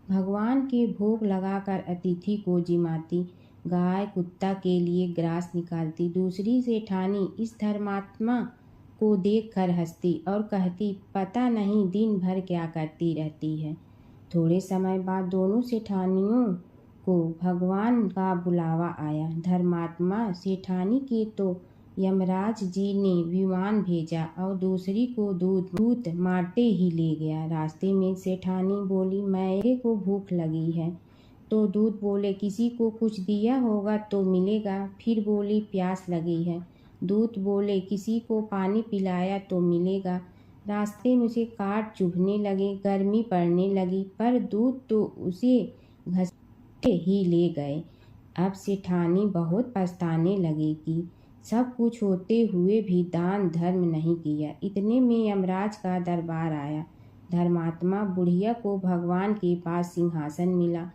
भगवान के भोग लगाकर अतिथि को जिमाती, गाय कुत्ता के लिए ग्रास निकालती। दूसरी सेठानी इस धर्मात्मा को देखकर हंसती और कहती, पता नहीं दिन भर क्या करती रहती है। थोड़े समय बाद दोनों सेठानियों को भगवान का बुलावा आया। धर्मात्मा सेठानी के तो यमराज जी ने विमान भेजा और दूसरी को दूत मारते ही ले गया। रास्ते में सेठानी बोली, मेरे को भूख लगी है। तो दूत बोले, किसी को कुछ दिया होगा तो मिलेगा। फिर बोली, प्यास लगी है। दूत बोले, किसी को पानी पिलाया तो मिलेगा। रास्ते में उसे काट चुभने लगे, गर्मी पड़ने लगी, पर दूत तो उसे घसीटे ही ले गए। अब सेठानी बहुत पछताने लगी कि सब कुछ होते हुए भी दान धर्म नहीं किया। इतने में यमराज का दरबार आया। धर्मात्मा बुढ़िया को भगवान के पास सिंहासन मिला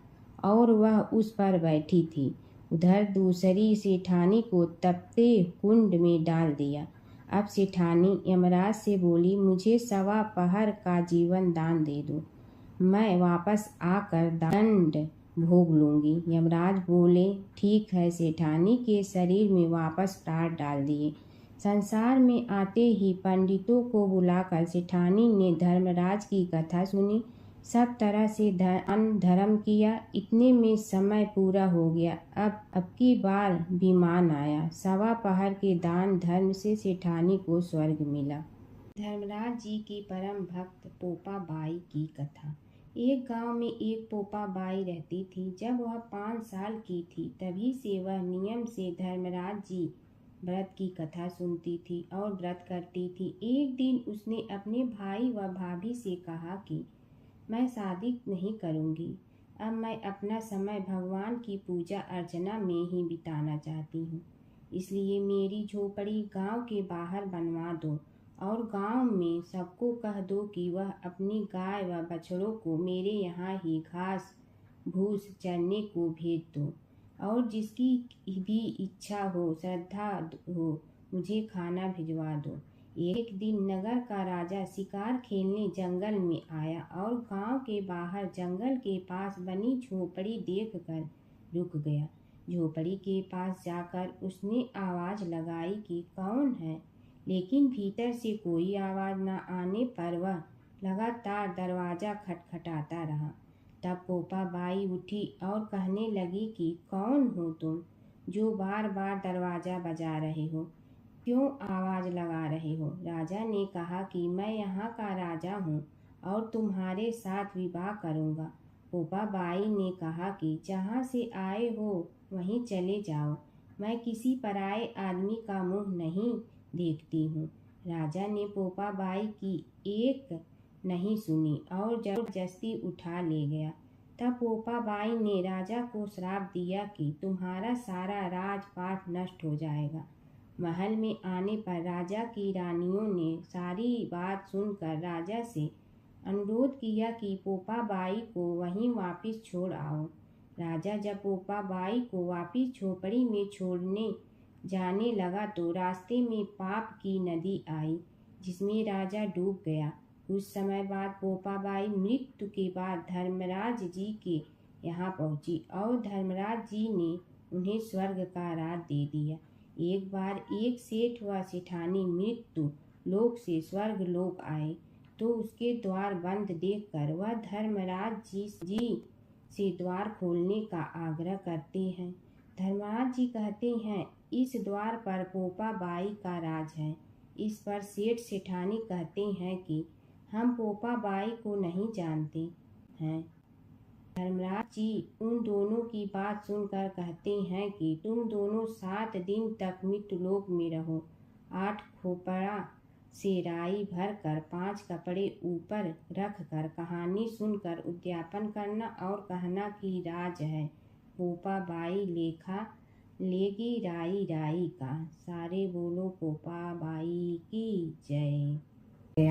और वह उस पर बैठी थी। उधर दूसरी सेठानी को तपते कुंड में डाल दिया। अब सेठानी यमराज से बोली, मुझे 1.25 पहर का जीवन दान दे दो, मैं वापस आकर दंड भोग लूंगी। यमराज बोले, ठीक है। सेठानी के शरीर में वापस प्राण डाल दिए। संसार में आते ही पंडितों को बुलाकर सेठानी ने धर्मराज की कथा सुनी, सब तरह से धर्म किया। इतने में समय पूरा हो गया। अब की बार विमान आया। 1.25 पहर के दान धर्म से सेठानी को स्वर्ग मिला। धर्मराज जी की परम भक्त पोपा बाई की कथा। एक गांव में एक पोपा बाई रहती थी। जब वह 5 साल की थी तभी से वह नियम से धर्मराज जी व्रत की कथा सुनती थी और व्रत करती थी। एक दिन उसने अपने भाई व भाभी से कहा कि मैं शादी नहीं करूंगी। अब मैं अपना समय भगवान की पूजा अर्चना में ही बिताना चाहती हूँ। इसलिए मेरी झोपड़ी गांव के बाहर बनवा दो और गांव में सबको कह दो कि वह अपनी गाय व बछड़ों को मेरे यहाँ ही घास भूस चरने को भेज दो और जिसकी भी इच्छा हो, श्रद्धा हो, मुझे खाना भिजवा दो। एक दिन नगर का राजा शिकार खेलने जंगल में आया और गांव के बाहर जंगल के पास बनी झोपड़ी देखकर रुक गया। झोपड़ी के पास जाकर उसने आवाज लगाई कि कौन है, लेकिन भीतर से कोई आवाज न आने पर वह लगातार दरवाजा खटखटाता रहा। तब पोपा बाई उठी और कहने लगी कि कौन हो तुम जो बार बार दरवाजा बजा रहे हो, क्यों आवाज लगा रहे हो? राजा ने कहा कि मैं यहाँ का राजा हूँ और तुम्हारे साथ विवाह करूँगा। पोपा बाई ने कहा कि जहाँ से आए हो वहीं चले जाओ, मैं किसी पराये आदमी का मुंह नहीं देखती हूँ। राजा ने पोपा बाई की एक नहीं सुनी और जबरदस्ती उठा ले गया। तब पोपा बाई ने राजा को श्राप दिया कि तुम्हारा सारा राजपाट नष्ट हो जाएगा। महल में आने पर राजा की रानियों ने सारी बात सुनकर राजा से अनुरोध किया कि पोपा बाई को वहीं वापस छोड़ आओ। राजा जब पोपा बाई को वापस झोपड़ी में छोड़ने जाने लगा तो रास्ते में पाप की नदी आई जिसमें राजा डूब गया। कुछ समय बाद पोपा बाई मृत्यु के बाद धर्मराज जी के यहाँ पहुँची और धर्मराज जी ने उन्हें स्वर्ग का राज दे दिया। एक बार एक सेठ व सेठानी मृत्यु लोक से स्वर्ग लोक आए तो उसके द्वार बंद देखकर वह धर्मराज जी से द्वार खोलने का आग्रह करते हैं। धर्मराज जी कहते हैं, इस द्वार पर पोपा बाई का राज है। इस पर सेठ सेठानी कहते हैं कि हम पोपा बाई को नहीं जानते हैं। धर्मराज जी उन दोनों की बात सुनकर कहते हैं कि तुम दोनों 7 दिन तक मृत्युलोक में रहो। 8 खोपड़ा से राई भरकर 5 कपड़े ऊपर रखकर कहानी सुनकर उद्यापन करना और कहना कि राज है पोपा बाई लेखा लेगी राई राई का। सारे बोलो पोपा बाई की जय।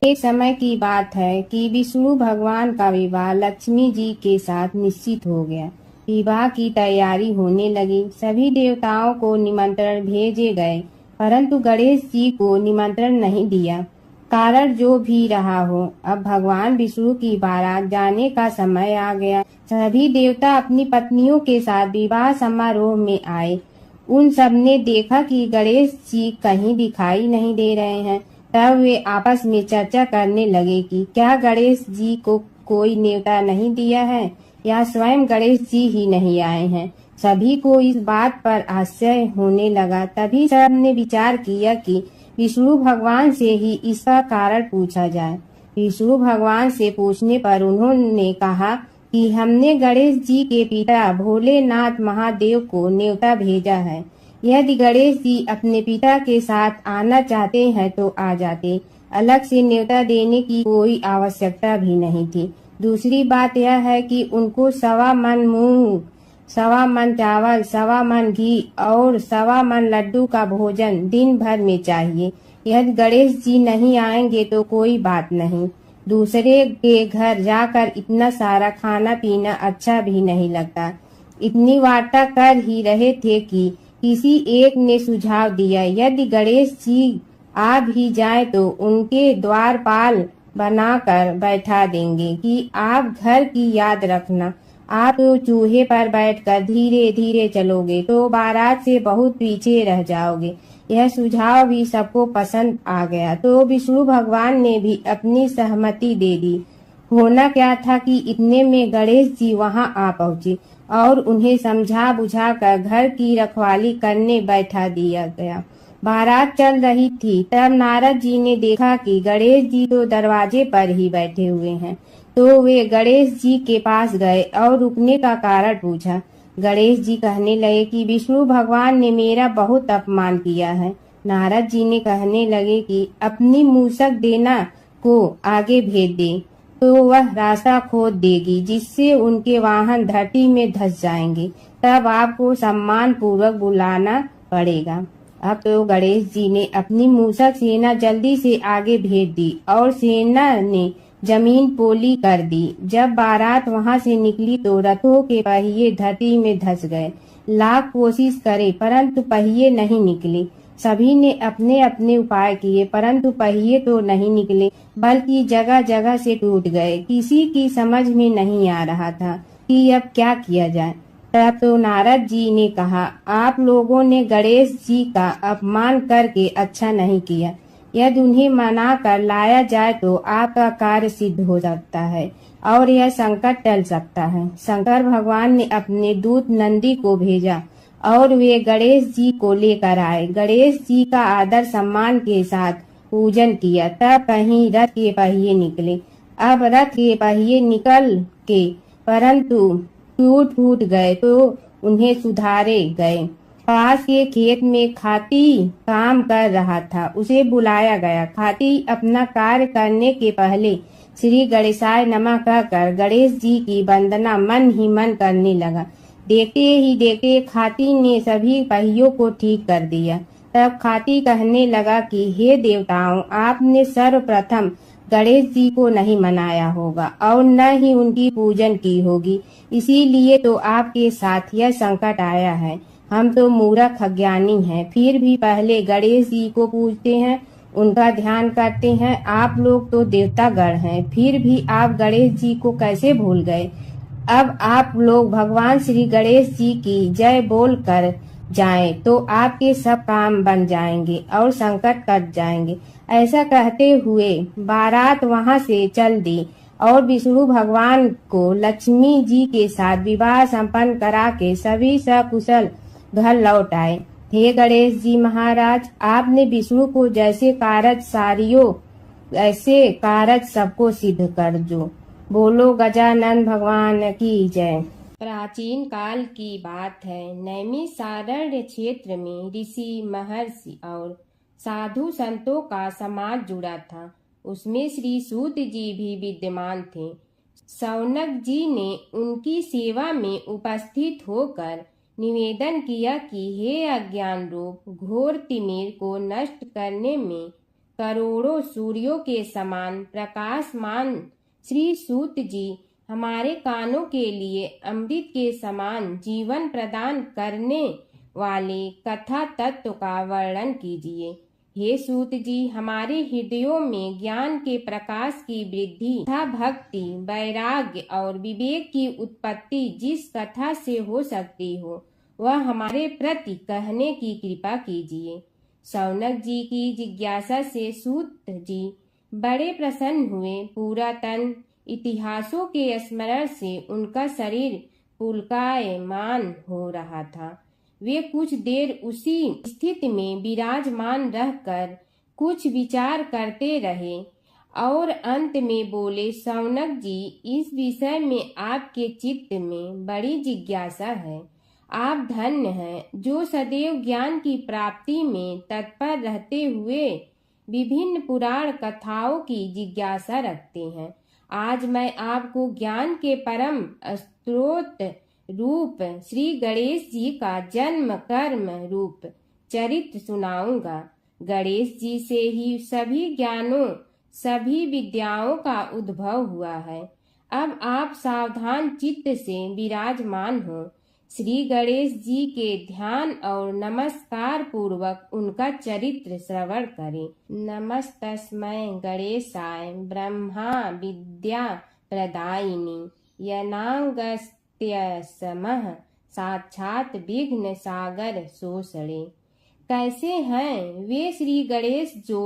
एक समय की बात है कि विष्णु भगवान का विवाह लक्ष्मी जी के साथ निश्चित हो गया। विवाह की तैयारी होने लगी। सभी देवताओं को निमंत्रण भेजे गए, परंतु गणेश जी को निमंत्रण नहीं दिया। कारण जो भी रहा हो, अब भगवान विष्णु की बारात जाने का समय आ गया। सभी देवता अपनी पत्नियों के साथ विवाह समारोह में आए। उन सब ने देखा कि गणेश जी कहीं दिखाई नहीं दे रहे हैं। तब वे आपस में चर्चा करने लगे कि क्या गणेश जी को कोई न्योता नहीं दिया है या स्वयं गणेश जी ही नहीं आए हैं। सभी को इस बात पर आश्चर्य होने लगा। तभी सब ने विचार किया कि विष्णु भगवान से ही इसका कारण पूछा जाए। विष्णु भगवान से पूछने पर उन्होंने कहा कि हमने गणेश जी के पिता भोलेनाथ महादेव को न्योता भेजा है। यदि गणेश जी अपने पिता के साथ आना चाहते हैं तो आ जाते। अलग से न्योता देने की कोई आवश्यकता भी नहीं थी। दूसरी बात यह है कि उनको 1.25 मन मूंग, 1.25 मन चावल, 1.25 मन घी और 1.25 मन लड्डू का भोजन दिन भर में चाहिए। यदि गणेश जी नहीं आएंगे तो कोई बात नहीं। दूसरे के घर जाकर इतना सारा खाना पीना अच्छा भी नहीं लगता। इतनी वार्ता कर ही रहे थे कि किसी एक ने सुझाव दिया, यदि गणेश जी आ भी जाए तो उनके द्वारपाल बनाकर बैठा देंगे कि आप घर की याद रखना। आप तो चूहे पर बैठकर धीरे धीरे चलोगे तो बारात से बहुत पीछे रह जाओगे। यह सुझाव भी सबको पसंद आ गया तो विष्णु भगवान ने भी अपनी सहमति दे दी। होना क्या था कि इतने में गणेश जी वहां आ पहुंचे और उन्हें समझा बुझा कर घर की रखवाली करने बैठा दिया गया। बारात चल रही थी, तब नारद जी ने देखा कि गणेश जी तो दरवाजे पर ही बैठे हुए हैं। तो वे गणेश जी के पास गए और रुकने का कारण पूछा। गणेश जी कहने लगे कि विष्णु भगवान ने मेरा बहुत अपमान किया है। नारद जी ने कहने लगे कि अपनी मूसक देना को आगे भेज दे तो वह रास्ता खोद देगी, जिससे उनके वाहन धरती में धंस जाएंगे। तब आपको सम्मान पूर्वक बुलाना पड़ेगा। अब तो गणेश जी ने अपनी मूसक सेना जल्दी से आगे भेज दी और सेना ने जमीन पोली कर दी। जब बारात वहां से निकली तो रथों के पहिए धरती में धंस गए। लाख कोशिश करे परंतु पहिए नहीं निकले। सभी ने अपने अपने उपाय किए परंतु पहिए तो नहीं निकले, बल्कि जगह जगह से टूट गए। किसी की समझ में नहीं आ रहा था कि अब क्या किया जाए। तब तो नारद जी ने कहा, आप लोगों ने गणेश जी का अपमान करके अच्छा नहीं किया। यदि उन्हें मना कर लाया जाए तो आपका कार्य सिद्ध हो सकता है और यह संकट टल सकता है। शंकर भगवान ने अपने दूत नंदी को भेजा और वे गणेश जी को लेकर आए। गणेश जी का आदर सम्मान के साथ पूजन किया। तब कहीं रथ के पहिए निकले। अब रथ के पहिए निकल के परंतु टूट गए तो उन्हें सुधारे गए। पास के खेत में खाती काम कर रहा था, उसे बुलाया गया। खाती अपना कार्य करने के पहले श्री गणेशाय नमः कहकर गणेश जी की वंदना मन ही मन करने लगा। देखते ही देखते खाती ने सभी पहियों को ठीक कर दिया। तब खाती कहने लगा कि हे देवताओं, आपने सर्वप्रथम गणेश जी को नहीं मनाया होगा और न ही उनकी पूजन की होगी, इसीलिए तो आपके साथ यह संकट आया है। हम तो मूर्ख अज्ञानी हैं, फिर भी पहले गणेश जी को पूजते हैं, उनका ध्यान करते हैं। आप लोग तो देवतागण हैं, फिर भी आप गणेश जी को कैसे भूल गए। अब आप लोग भगवान श्री गणेश जी की जय बोलकर जाएं तो आपके सब काम बन जाएंगे और संकट कट जाएंगे। ऐसा कहते हुए बारात वहां से चल दी और विष्णु भगवान को लक्ष्मी जी के साथ विवाह संपन्न करा के सभी सकुशल घर लौट आए। हे गणेश जी महाराज, आपने विष्णु को जैसे कारज सारियो ऐसे कारज सबको सिद्ध कर जो। बोलो गजानन भगवान की जय। प्राचीन काल की बात है। नैमिषारण्य क्षेत्र में ऋषि, महर्षि और साधु संतों का समाज जुड़ा था। उसमें श्री सूत जी भी विद्यमान थे। शौनक जी ने उनकी सेवा में उपस्थित होकर निवेदन किया कि हे अज्ञान रूप घोर तिमिर को नष्ट करने में करोड़ों सूर्यों के समान प्रकाशमान श्री सूत जी हमारे कानों के लिए अमृत के समान जीवन प्रदान करने वाले कथा तत्व का वर्णन कीजिए। हे सूत जी, हमारे हृदयों में ज्ञान के प्रकाश की वृद्धि तथा भक्ति, वैराग्य और विवेक की उत्पत्ति जिस कथा से हो सकती हो वह हमारे प्रति कहने की कृपा कीजिए। शौनक जी की जिज्ञासा से सूत जी बड़े प्रसन्न हुए। पुरातन इतिहासों के स्मरण से उनका शरीर पुलकायमान हो रहा था। वे कुछ देर उसी स्थिति में विराजमान रहकर कुछ विचार करते रहे और अंत में बोले, शौनक जी, इस विषय में आपके चित्त में बड़ी जिज्ञासा है। आप धन्य हैं जो सदैव ज्ञान की प्राप्ति में तत्पर रहते हुए विभिन्न पुराण कथाओं की जिज्ञासा रखते हैं। आज मैं आपको ज्ञान के परम स्रोत रूप श्री गणेश जी का जन्म कर्म रूप चरित्र सुनाऊंगा। गणेश जी से ही सभी ज्ञानों, सभी विद्याओं का उद्भव हुआ है। अब आप सावधान चित्त से विराजमान हो। श्री गणेश जी के ध्यान और नमस्कार पूर्वक उनका चरित्र श्रवण करें। नमस्तस्मै गणेशाय ब्रह्मा विद्या प्रदायिनी यनागस्त्यसमः साक्षात विघ्न सागर सोसड़े। कैसे हैं वे श्री गणेश जो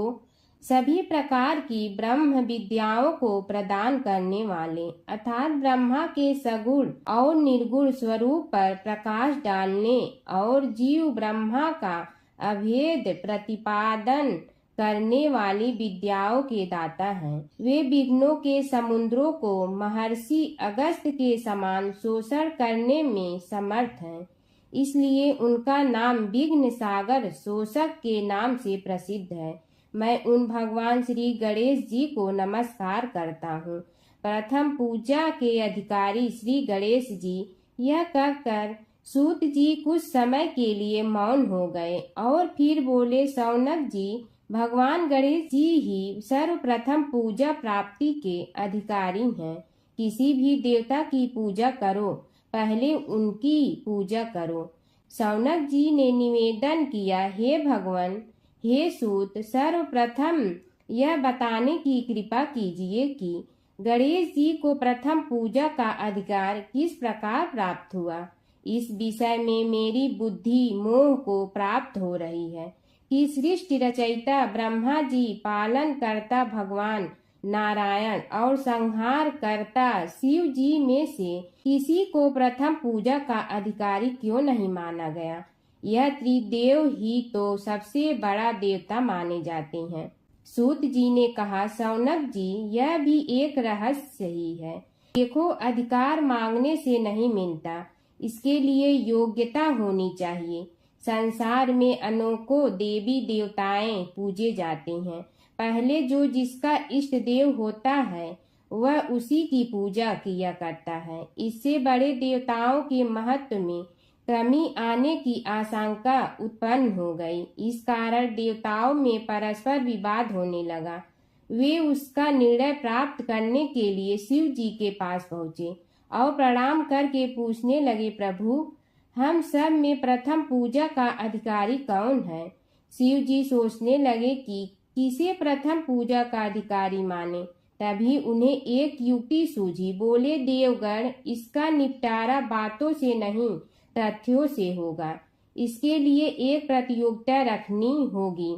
सभी प्रकार की ब्रह्म विद्याओं को प्रदान करने वाले अर्थात ब्रह्मा के सगुण और निर्गुण स्वरूप पर प्रकाश डालने और जीव ब्रह्मा का अभेद प्रतिपादन करने वाली विद्याओं के दाता हैं। वे विघ्नों के समुद्रों को महर्षि अगस्त के समान शोषण करने में समर्थ हैं। इसलिए उनका नाम विघ्न सागर शोषक के नाम से प्रसिद्ध है। मैं उन भगवान श्री गणेश जी को नमस्कार करता हूँ। प्रथम पूजा के अधिकारी श्री गणेश जी, यह कहकर सूत जी कुछ समय के लिए मौन हो गए और फिर बोले, शौनक जी, भगवान गणेश जी ही सर्वप्रथम पूजा प्राप्ति के अधिकारी हैं। किसी भी देवता की पूजा करो, पहले उनकी पूजा करो। शौनक जी ने निवेदन किया, हे भगवान, हे सूत, सर्वप्रथम यह बताने की कृपा कीजिए कि गणेश जी को प्रथम पूजा का अधिकार किस प्रकार प्राप्त हुआ। इस विषय में मेरी बुद्धि मोह को प्राप्त हो रही है कि सृष्टि रचयिता ब्रह्मा जी, पालन करता भगवान नारायण और संहार करता शिव जी में से किसी को प्रथम पूजा का अधिकारी क्यों नहीं माना गया। यह त्रिदेव ही तो सबसे बड़ा देवता माने जाते हैं। सूत जी ने कहा, शौनक जी, यह भी एक रहस्य ही है। देखो, अधिकार मांगने से नहीं मिलता, इसके लिए योग्यता होनी चाहिए। संसार में अनेकों देवी देवताएं पूजे जाते हैं। पहले जो जिसका इष्ट देव होता है वह उसी की पूजा किया करता है। इससे बड़े देवताओं के महत्व में कमी आने की आशंका उत्पन्न हो गई। इस कारण देवताओं में परस्पर विवाद होने लगा। वे उसका निर्णय प्राप्त करने के लिए शिव जी के पास पहुँचे और प्रणाम करके पूछने लगे, प्रभु, हम सब में प्रथम पूजा का अधिकारी कौन है। शिव जी सोचने लगे कि किसे प्रथम पूजा का अधिकारी माने। तभी उन्हें एक युक्ति सूझी। बोले, देवगण, इसका निपटारा बातों से नहीं तथ्यों से होगा। इसके लिए एक प्रतियोगिता रखनी होगी।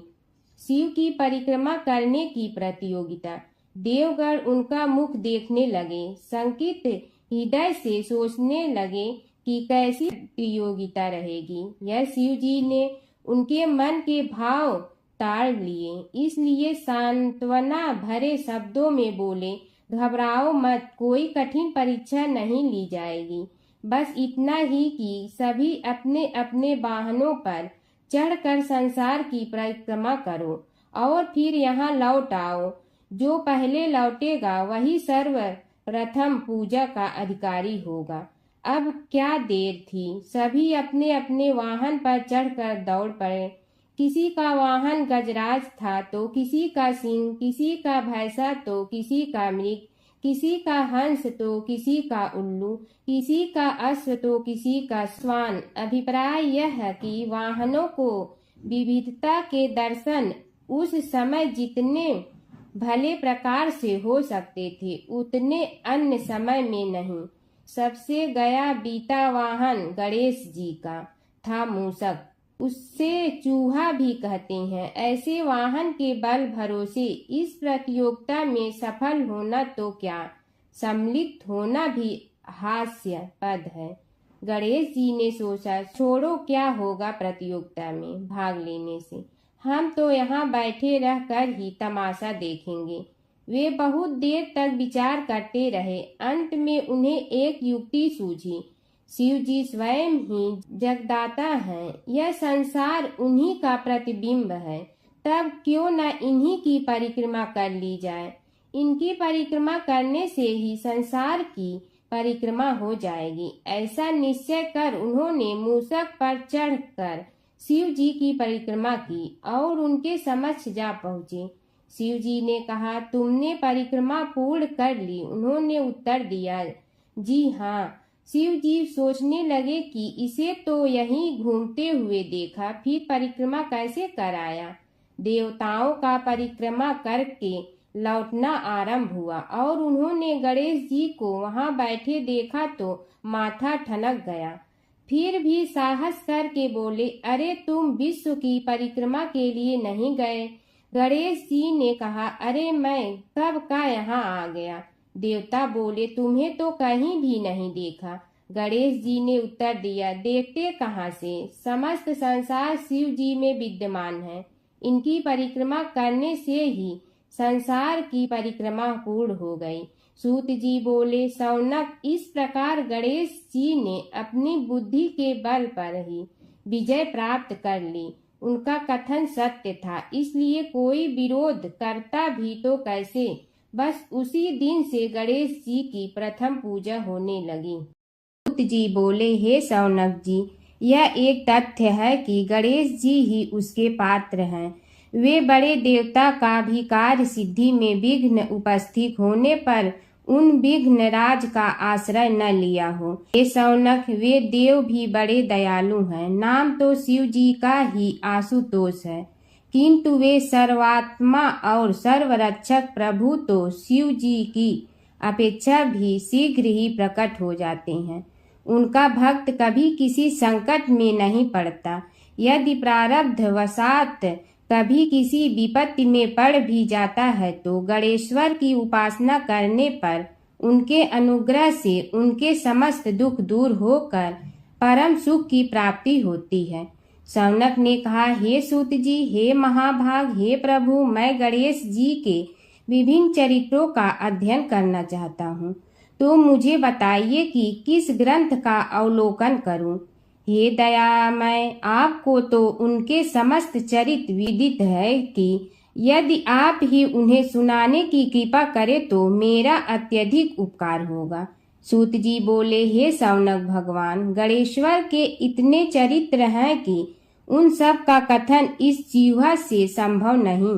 शिव की परिक्रमा करने की प्रतियोगिता। देवगण उनका मुख देखने लगे, शंकित हृदय से सोचने लगे कि कैसी प्रतियोगिता रहेगी। यह शिव जी ने उनके मन के भाव ताड़ लिए, इसलिए सांत्वना भरे शब्दों में बोले, घबराओ मत, कोई कठिन परीक्षा नहीं ली जाएगी। बस इतना ही कि सभी अपने अपने वाहनों पर चढ़कर संसार की परिक्रमा करो और फिर यहाँ लौट आओ। जो पहले लौटेगा वही सर्वप्रथम पूजा का अधिकारी होगा। अब क्या देर थी, सभी अपने अपने वाहन पर चढ़कर दौड़ पड़े। किसी का वाहन गजराज था तो किसी का सिंह, किसी का भैंसा तो किसी का मृग, किसी का हंस तो किसी का उल्लू, किसी का अश्व तो किसी का श्वान। अभिप्राय यह है कि वाहनों को विविधता के दर्शन उस समय जितने भले प्रकार से हो सकते थे उतने अन्य समय में नहीं। सबसे गया बीता वाहन गणेश जी का था मूषक, उससे चूहा भी कहते हैं। ऐसे वाहन के बल भरोसे इस प्रतियोगिता में सफल होना तो क्या, सम्मिलित होना भी हास्यास्पद है। गणेश जी ने सोचा, छोड़ो, क्या होगा प्रतियोगिता में भाग लेने से, हम तो यहाँ बैठे रहकर ही तमाशा देखेंगे। वे बहुत देर तक विचार करते रहे। अंत में उन्हें एक युक्ति सूझी। शिव जी स्वयं ही जगदाता हैं, यह संसार उन्हीं का प्रतिबिंब है, तब क्यों न इन्हीं की परिक्रमा कर ली जाए। इनकी परिक्रमा करने से ही संसार की परिक्रमा हो जाएगी। ऐसा निश्चय कर उन्होंने मूषक पर चढ़कर शिव जी की परिक्रमा की और उनके समक्ष जा पहुँचे। शिव जी ने कहा, तुमने परिक्रमा पूर्ण कर ली? उन्होंने उत्तर दिया, जी हाँ। शिव जी सोचने लगे कि इसे तो यहीं घूमते हुए देखा, फिर परिक्रमा कैसे कराया। देवताओं का परिक्रमा करके लौटना आरंभ हुआ और उन्होंने गणेश जी को वहां बैठे देखा तो माथा ठनक गया। फिर भी साहस करके बोले, अरे तुम विश्व की परिक्रमा के लिए नहीं गए? गणेश जी ने कहा, अरे मैं कब का यहाँ आ गया। देवता बोले, तुम्हें तो कहीं भी नहीं देखा। गणेश जी ने उत्तर दिया, देखते कहाँ से, समस्त संसार शिव जी में विद्यमान है। इनकी परिक्रमा करने से ही संसार की परिक्रमा पूर्ण हो गई। सूत जी बोले, शौनक, इस प्रकार गणेश जी ने अपनी बुद्धि के बल पर ही विजय प्राप्त कर ली। उनका कथन सत्य था, इसलिए कोई विरोध करता भी तो कैसे। बस उसी दिन से गणेश जी की प्रथम पूजा होने लगी। सूत जी बोले, हे शौनक जी, यह एक तथ्य है कि गणेश जी ही उसके पात्र हैं। वे बड़े देवता का भी कार्य सिद्धि में विघ्न उपस्थित होने पर उन विघ्न राज का आश्रय न लिया हो। हे शौनक, वे देव भी बड़े दयालु हैं। नाम तो शिव जी का ही आशुतोष है, किंतु वे सर्वात्मा और सर्वरक्षक प्रभु तो शिव जी की अपेक्षा भी शीघ्र ही प्रकट हो जाते हैं। उनका भक्त कभी किसी संकट में नहीं पड़ता। यदि प्रारब्ध वशात कभी किसी विपत्ति में पड़ भी जाता है तो गणेश्वर की उपासना करने पर उनके अनुग्रह से उनके समस्त दुख दूर होकर परम सुख की प्राप्ति होती है। शौनक ने कहा, हे सूत जी, हे महाभाग, हे प्रभु, मैं गणेश जी के विभिन्न चरित्रों का अध्ययन करना चाहता हूँ, तो मुझे बताइए कि किस ग्रंथ का अवलोकन करूँ। हे दयामय, आपको तो उनके समस्त चरित्र विदित है कि यदि आप ही उन्हें सुनाने की कृपा करें तो मेरा अत्यधिक उपकार होगा। सूत जी बोले, हे शौनक भगवान, गणेश्वर के इतने चरित्र हैं कि उन सब का कथन इस जीवा से संभव नहीं,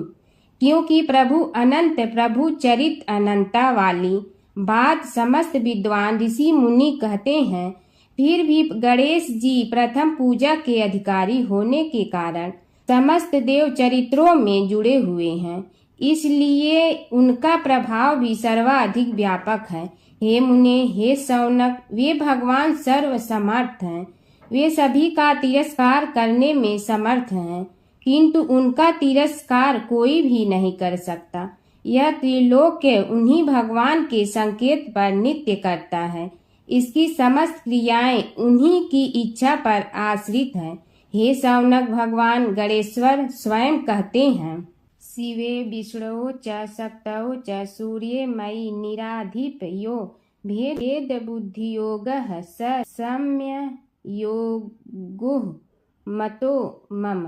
क्योंकि प्रभु अनंत, प्रभु चरित्र अनंता वाली बात समस्त विद्वान ऋषि मुनि कहते हैं। फिर भी गणेश जी प्रथम पूजा के अधिकारी होने के कारण समस्त देव चरित्रों में जुड़े हुए हैं, इसलिए उनका प्रभाव भी सर्वाधिक व्यापक है। हे मुने, हे शौनक, वे भगवान सर्वसमर्थ हैं। वे सभी का तिरस्कार करने में समर्थ हैं, किंतु उनका तिरस्कार कोई भी नहीं कर सकता। यह त्रिलोक्य उन्हीं भगवान के संकेत पर नित्य करता है। इसकी समस्त क्रियाएं उन्हीं की इच्छा पर आश्रित हैं। हे शौनक, भगवान गणेश्वर स्वयं कहते हैं, शिवे विष्णु च शक्तौ च सूर्ये मयि निराधिपयो भेद बुद्धियोगः स सम्य योगो मतो मम।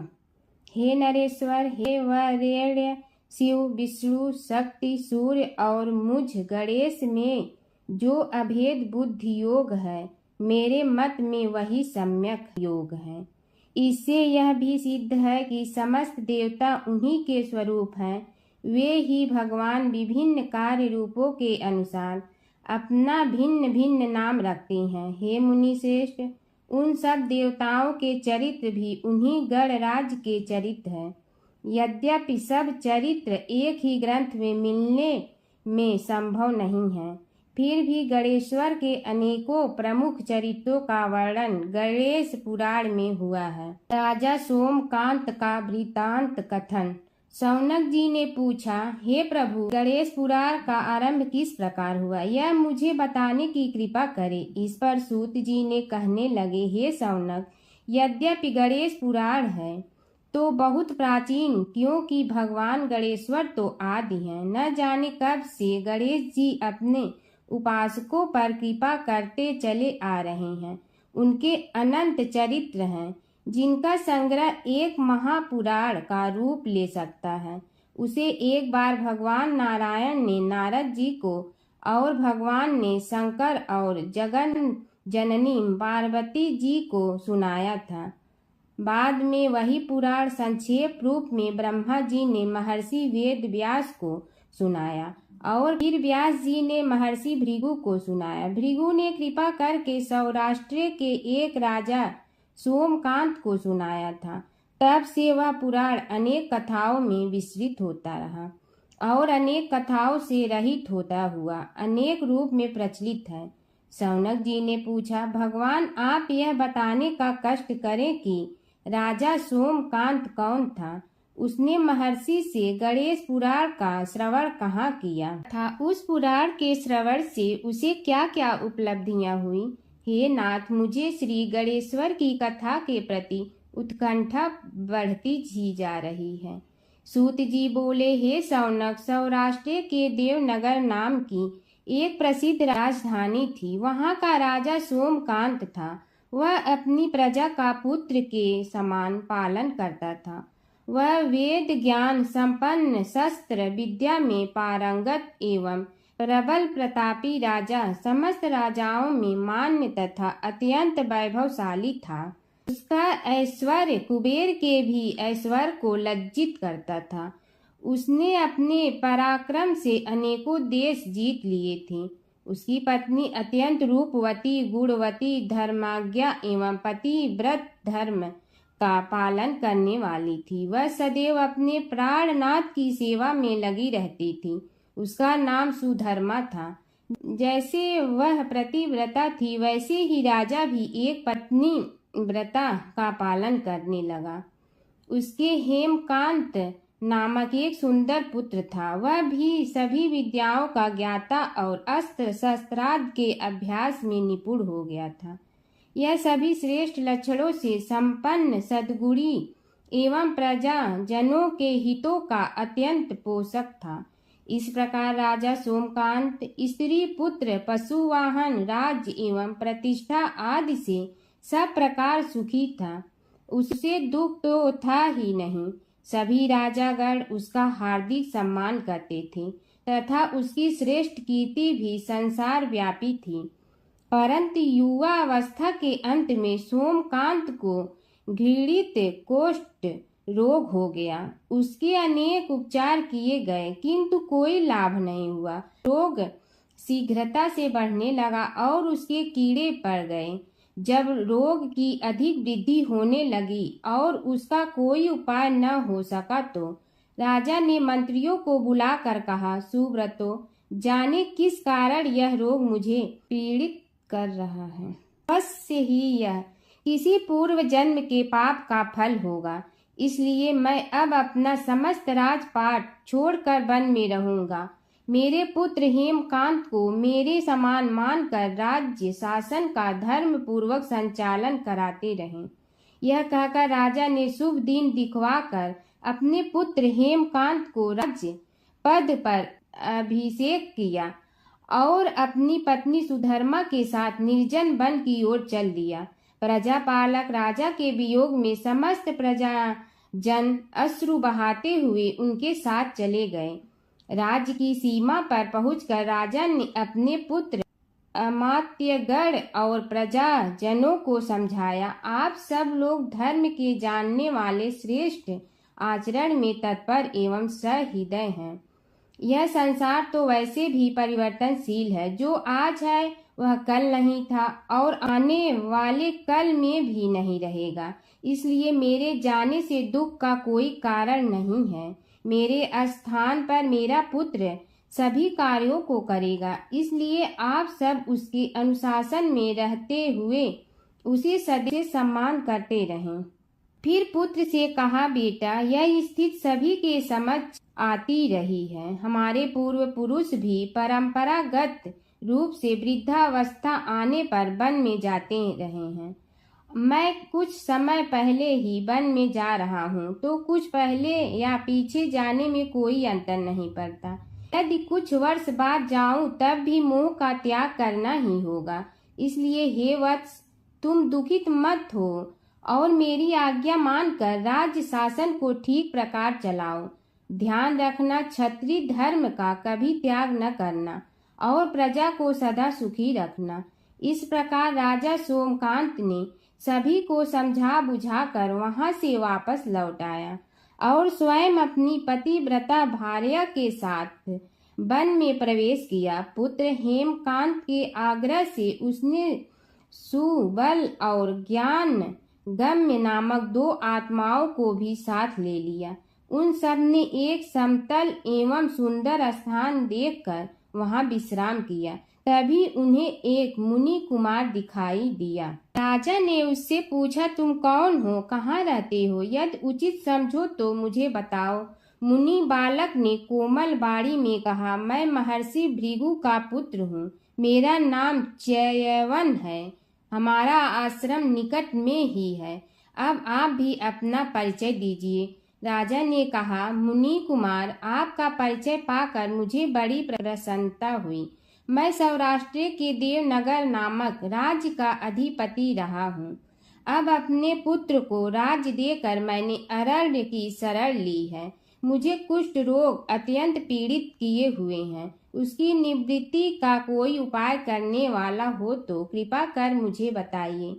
हे नरेश्वर, हे वरेण्य, शिव, विष्णु, शक्ति, सूर्य और मुझ गणेश में जो अभेद बुद्धि योग है, मेरे मत में वही सम्यक योग है। इससे यह भी सिद्ध है कि समस्त देवता उन्हीं के स्वरूप हैं। वे ही भगवान विभिन्न कार्य रूपों के अनुसार अपना भिन्न भिन्न नाम रखते हैं। हे मुनि श्रेष्ठ, उन सब देवताओं के चरित्र भी उन्हीं गणराज के चरित्र हैं। यद्यपि सब चरित्र एक ही ग्रंथ में मिलने में संभव नहीं है, फिर भी गणेश्वर के अनेकों प्रमुख चरित्रों का वर्णन गणेश पुराण में हुआ है। राजा सोमकांत का वृत्तांत कथन। शौनक जी ने पूछा, हे प्रभु, गणेश पुराण का आरंभ किस प्रकार हुआ, यह मुझे बताने की कृपा करे। इस पर सूत जी ने कहने लगे, हे शौनक, यद्यपि गणेश पुराण है तो बहुत प्राचीन, क्योंकि भगवान गणेश्वर तो आदि हैं। न जाने कब से गणेश जी अपने उपासकों पर कृपा करते चले आ रहे हैं। उनके अनंत चरित्र हैं, जिनका संग्रह एक महापुराण का रूप ले सकता है। उसे एक बार भगवान नारायण ने नारद जी को और भगवान ने शंकर और जगन जननी पार्वती जी को सुनाया था। बाद में वही पुराण संक्षेप रूप में ब्रह्मा जी ने महर्षि वेद व्यास को सुनाया और फिर व्यास जी ने महर्षि भृगु को सुनाया। भृगु ने कृपा करके सौराष्ट्र के एक राजा सोमकांत को सुनाया था। तब से वह पुराण अनेक कथाओं में विस्तृत होता रहा और अनेक कथाओं से रहित होता हुआ अनेक रूप में प्रचलित है। शौनक जी ने पूछा, भगवान, आप यह बताने का कष्ट करें कि राजा सोमकांत कौन था। उसने महर्षि से गणेश पुराण का श्रवण कहाँ किया था, उस पुराण के श्रवण से उसे क्या क्या उपलब्धियां हुई। हे नाथ, मुझे श्री गणेश्वर की कथा के प्रति उत्कंठा बढ़ती ही जा रही है। सूत जी बोले, हे शौनक, सौराष्ट्र के देवनगर नाम की एक प्रसिद्ध राजधानी थी। वहाँ का राजा सोमकांत था। वह अपनी प्रजा का पुत्र के समान पालन करता था। वह वेद ज्ञान संपन्न, शस्त्र विद्या में पारंगत एवं प्रबल प्रतापी राजा, समस्त राजाओं में मान्य तथा अत्यंत वैभवशाली था। उसका ऐश्वर्य कुबेर के भी ऐश्वर्य को लज्जित करता था। उसने अपने पराक्रम से अनेकों देश जीत लिए थे। उसकी पत्नी अत्यंत रूपवती, गुणवती, धर्माज्ञा एवं पतिव्रत धर्म का पालन करने वाली थी। वह सदैव अपने प्राणनाथ की सेवा में लगी रहती थी। उसका नाम सुधर्मा था। जैसे वह प्रतिव्रता थी, वैसे ही राजा भी एक पत्नी व्रता का पालन करने लगा। उसके हेमकांत नामक एक सुंदर पुत्र था। वह भी सभी विद्याओं का ज्ञाता और अस्त्र शस्त्रादि के अभ्यास में निपुण हो गया था। यह सभी श्रेष्ठ लक्षणों से संपन्न, सद्गुणी एवं प्रजा जनों के हितों का अत्यंत पोषक था। इस प्रकार राजा सोमकांत स्त्री, पुत्र, पशुवाहन, राज्य एवं प्रतिष्ठा आदि से सब प्रकार सुखी था। उससे दुख तो था ही नहीं। सभी राजागण उसका हार्दिक सम्मान करते थे तथा उसकी श्रेष्ठ कीर्ति भी संसार व्यापी थी। परंतु युवा अवस्था के अंत में सोमकांत को घृणित कोष्ठ रोग हो गया। उसके अनेक उपचार किए गए, किंतु कोई लाभ नहीं हुआ। रोग शीघ्रता से बढ़ने लगा और उसके कीड़े पड़ गए। जब रोग की अधिक वृद्धि होने लगी और उसका कोई उपाय न हो सका, तो राजा ने मंत्रियों को बुलाकर कहा, सुव्रतो, जाने किस कारण यह रोग मुझे पीड़ित कर रहा है। बस से ही यह किसी पूर्व जन्म के पाप का फल होगा। इसलिए मैं अब अपना समस्त राजपाट छोड़कर वन में रहूंगा। मेरे पुत्र हेमकांत को मेरे समान मानकर राज्य शासन का धर्म पूर्वक संचालन कराते रहें। यह कहकर राजा ने शुभ दिन दिखवाकर अपने पुत्र हेमकांत को राज्य पद पर अभिषेक किया और अपनी पत्नी सुधर्मा के साथ निर्जन वन की ओर चल दिया। प्रजापालक राजा के वियोग में समस्त प्रजा जन अश्रु बहाते हुए उनके साथ चले गए। राज्य की सीमा पर पहुंचकर राजा ने अपने पुत्र अमात्यगण और प्रजाजनों को समझाया, आप सब लोग धर्म के जानने वाले श्रेष्ठ आचरण में तत्पर एवं सहृदय हैं। यह संसार तो वैसे भी परिवर्तनशील है। जो आज है वह कल नहीं था और आने वाले कल में भी नहीं रहेगा। इसलिए मेरे जाने से दुख का कोई कारण नहीं है। मेरे स्थान पर मेरा पुत्र सभी कार्यों को करेगा। इसलिए आप सब उसके अनुशासन में रहते हुए उसे सदैव सम्मान करते रहें। फिर पुत्र से कहा, बेटा, यह स्थिति सभी के समझ आती रही है। हमारे पूर्व पुरुष भी परंपरागत रूप से वृद्धावस्था आने पर वन में जाते रहे हैं। मैं कुछ समय पहले ही वन में जा रहा हूँ, तो कुछ पहले या पीछे जाने में कोई अंतर नहीं पड़ता। यदि कुछ वर्ष बाद जाऊं तब भी मोह का त्याग करना ही होगा। इसलिए हे वत्स, तुम दुखित मत हो और मेरी आज्ञा मानकर राज्य शासन को ठीक प्रकार चलाओ। ध्यान रखना, क्षत्रिय धर्म का कभी त्याग न करना और प्रजा को सदा सुखी रखना। इस प्रकार राजा सोमकांत ने सभी को समझा बुझाकर वहां से वापस लौट आया और स्वयं अपनी पतिव्रता भार्या के साथ वन में प्रवेश किया। पुत्र हेमकांत के आग्रह से उसने सुबल और ज्ञान गम्य नामक 2 आत्माओं को भी साथ ले लिया। उन सब ने एक समतल एवं सुंदर स्थान देखकर वहां विश्राम किया। तभी उन्हें एक मुनि कुमार दिखाई दिया। राजा ने उससे पूछा, तुम कौन हो, कहाँ रहते हो? यदि उचित समझो तो मुझे बताओ। मुनि बालक ने कोमल बाड़ी में कहा, मैं महर्षि भृगु का पुत्र हूँ। मेरा नाम च्यवन है। हमारा आश्रम निकट में ही है। अब आप भी अपना परिचय दीजिए। राजा ने कहा, मुनि कुमार, आपका परिचय पाकर मुझे बड़ी प्रसन्नता हुई। मैं सौराष्ट्र के देवनगर नामक राज्य का अधिपति रहा हूँ। अब अपने पुत्र को राज्य देकर मैंने अरण्य की शरण ली है। मुझे कुष्ठ रोग अत्यंत पीड़ित किए हुए हैं। उसकी निवृत्ति का कोई उपाय करने वाला हो तो कृपा कर मुझे बताइए।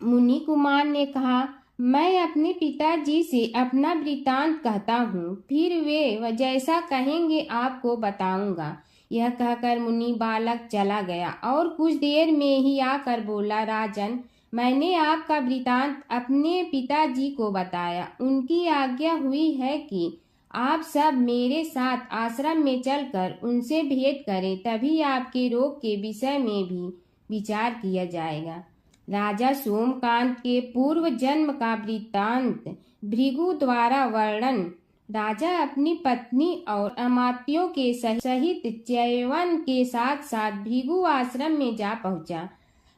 मुनि कुमार ने कहा, मैं अपने पिताजी से अपना वृतांत कहता हूँ, फिर वे जैसा कहेंगे आपको बताऊंगा। यह कहकर मुनि बालक चला गया और कुछ देर में ही आकर बोला, राजन, मैंने आपका वृतांत अपने पिताजी को बताया। उनकी आज्ञा हुई है कि आप सब मेरे साथ आश्रम में चलकर उनसे भेंट करें, तभी आपके रोग के विषय में भी विचार किया जाएगा। राजा सोमकांत के पूर्व जन्म का वृत्तांत भृगु द्वारा वर्णन। राजा अपनी पत्नी और अमात्यों के सहित च्यवन के साथ साथ भृगु आश्रम में जा पहुंचा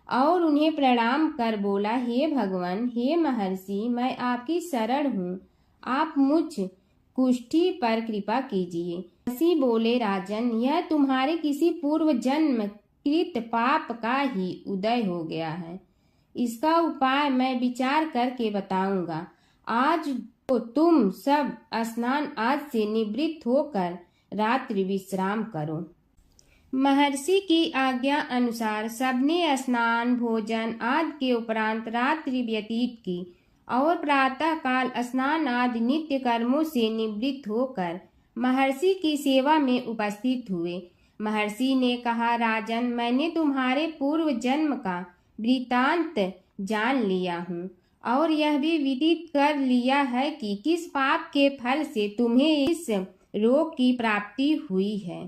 और उन्हें प्रणाम कर बोला, हे भगवान, हे महर्षि, मैं आपकी शरण हूँ। आप मुझ कुष्ठी पर कृपा कीजिए। महर्षि बोले, राजन, यह तुम्हारे किसी पूर्व जन्म कृत पाप का ही उदय हो गया है। इसका उपाय मैं विचार करके बताऊंगा। आज तो तुम सब स्नान आज से निवृत्त होकर रात्रि विश्राम करो। महर्षि की आज्ञा अनुसार सबने स्नान भोजन आदि के उपरांत रात्रि व्यतीत की और प्रातः काल स्नान आदि नित्य कर्मों से निवृत्त होकर महर्षि की सेवा में उपस्थित हुए। महर्षि ने कहा, राजन, मैंने तुम्हारे पूर्व जन्म का वृतांत जान लिया हूँ और यह भी विदित कर लिया है कि किस पाप के फल से तुम्हें इस रोग की प्राप्ति हुई है।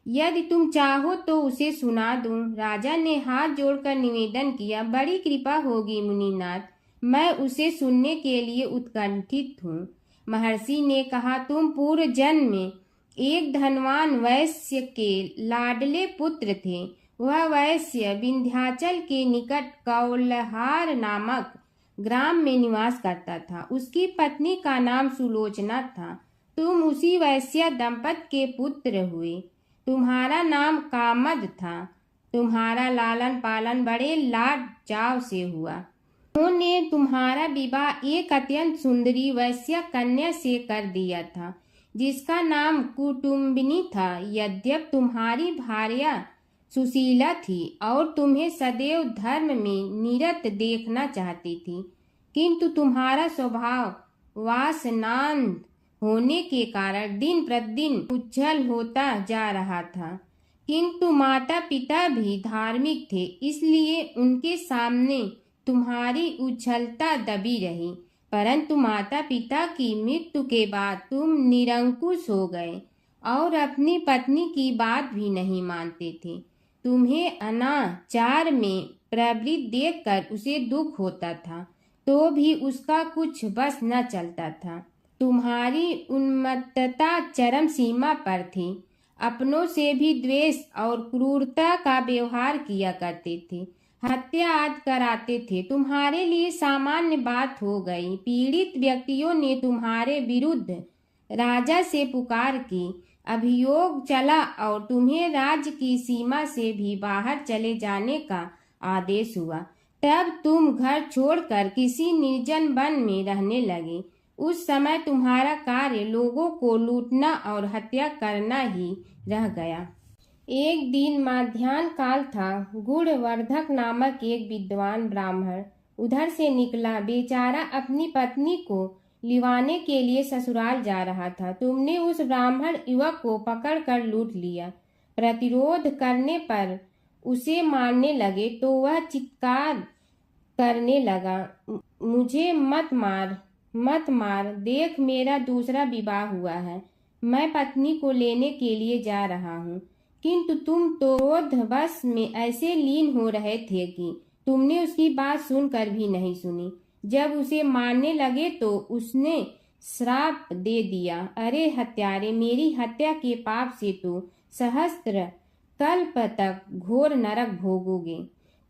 यदि तुम चाहो तो उसे सुना दूं। राजा ने हाथ जोड़कर निवेदन किया, बड़ी कृपा होगी मुनिनाथ, मैं उसे सुनने के लिए उत्कंठित हूँ। महर्षि ने कहा, तुम पूर्व जन्म में एक धनवान वैश्य के लाडले पुत्र थे। वह वैश्य विंध्याचल के निकट कौलहार नामक ग्राम में निवास करता था। उसकी पत्नी का नाम सुलोचना था। तुम उसी वैश्य दंपत के पुत्र हुए। तुम्हारा नाम कामद था। तुम्हारा लालन पालन बड़े लाड चाव से हुआ। उन्होंने तुम्हारा विवाह एक अत्यंत सुंदरी वैश्य कन्या से कर दिया था, जिसका नाम कुटुम्बिनी था। यद्यप तुम्हारी भार्या सुशीला थी और तुम्हें सदैव धर्म में निरत देखना चाहती थी, किंतु तुम्हारा स्वभाव वासनांध होने के कारण दिन प्रतिदिन उज्जवल होता जा रहा था। किंतु माता पिता भी धार्मिक थे, इसलिए उनके सामने तुम्हारी उज्ज्वलता दबी रही। परंतु माता पिता की मृत्यु के बाद तुम निरंकुश हो गए और अपनी पत्नी की बात भी नहीं मानते थे। तुम्हें अनाचार में प्रवृत्त देखकर उसे दुख होता था, तो भी उसका कुछ बस न चलता था। तुम्हारी उन्मत्तता चरम सीमा पर थी। अपनों से भी द्वेष और क्रूरता का व्यवहार किया करते थे। हत्या आदि कराते थे। तुम्हारे लिए सामान्य बात हो गई। पीड़ित व्यक्तियों ने तुम्हारे विरुद्ध राजा से पुकार की। अभियोग चला और तुम्हें राज्य की सीमा से भी बाहर चले जाने का आदेश हुआ। तब तुम घर छोड़कर किसी निर्जन वन में रहने लगे। उस समय तुम्हारा कार्य लोगों को लूटना और हत्या करना ही रह गया। एक दिन माध्याह्न काल था। गुणवर्धक नामक एक विद्वान ब्राह्मण उधर से निकला। बेचारा अपनी पत्नी को लिवाने के लिए ससुराल जा रहा था। तुमने उस ब्राह्मण युवक को पकड़कर लूट लिया। प्रतिरोध करने पर उसे मारने लगे तो वह चित्कार करने लगा, मुझे मत मार, मत मार, देख मेरा दूसरा विवाह हुआ है। मैं पत्नी को लेने के लिए जा रहा हूँ। किंतु तुम तो क्रोधवश में ऐसे लीन हो रहे थे कि तुमने उसकी बात सुनकर भी नहीं सुनी। जब उसे मारने लगे तो उसने श्राप दे दिया, अरे हत्यारे, मेरी हत्या के पाप से तो सहस्त्र कल्प तक घोर नरक भोगोगे।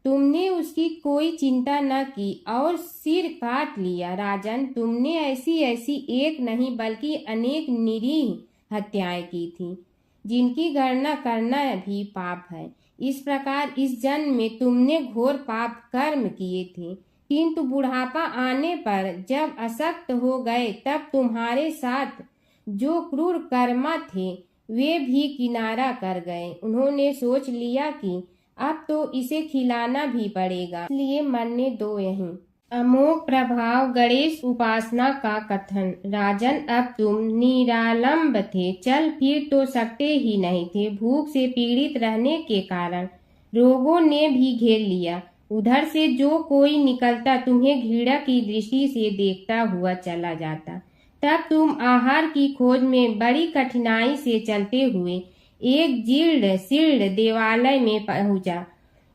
तुमने उसकी कोई चिंता न की और सिर काट लिया। राजन, तुमने ऐसी एक नहीं बल्कि अनेक निरीह हत्याएं की थी, जिनकी गणना करना भी पाप है। इस प्रकार इस जन्म में तुमने घोर पाप कर्म किए थे, किंतु बुढ़ापा आने पर जब अशक्त हो गए तब तुम्हारे साथ जो क्रूर कर्मा थे वे भी किनारा कर गए। उन्होंने सोच लिया कि अब तो इसे खिलाना भी पड़ेगा, इसलिए मरने दो यहीं। अमोघ प्रभाव गणेश उपासना का कथन। राजन, अब तुम निरालंब थे, चल फिर तो सकते ही नहीं थे। भूख से पीड़ित रहने के कारण रोगों ने भी घेर लिया। उधर से जो कोई निकलता तुम्हें घृणा की दृष्टि से देखता हुआ चला जाता। तब तुम आहार की खोज में बड़ी कठिनाई से चलते हुए एक जीर्ण शीर्ण देवालय में पहुंचा।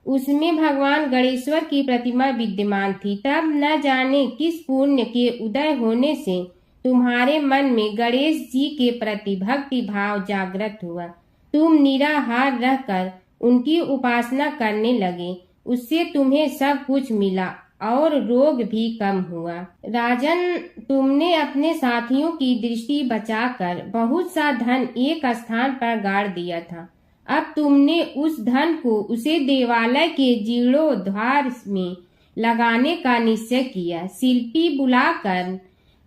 उसमें भगवान गणेश्वर की प्रतिमा विद्यमान थी। तब न जाने किस पुण्य के उदय होने से तुम्हारे मन में गणेश जी के प्रति भक्ति भाव जागृत हुआ। तुम निराहार रहकर उनकी उपासना करने लगे। उससे तुम्हें सब कुछ मिला और रोग भी कम हुआ। राजन, तुमने अपने साथियों की दृष्टि बचाकर बहुत सा धन एक स्थान पर गाड़ दिया था। अब तुमने उस धन को उसे देवालय के जीर्णोद्धार में लगाने का निश्चय किया। शिल्पी बुलाकर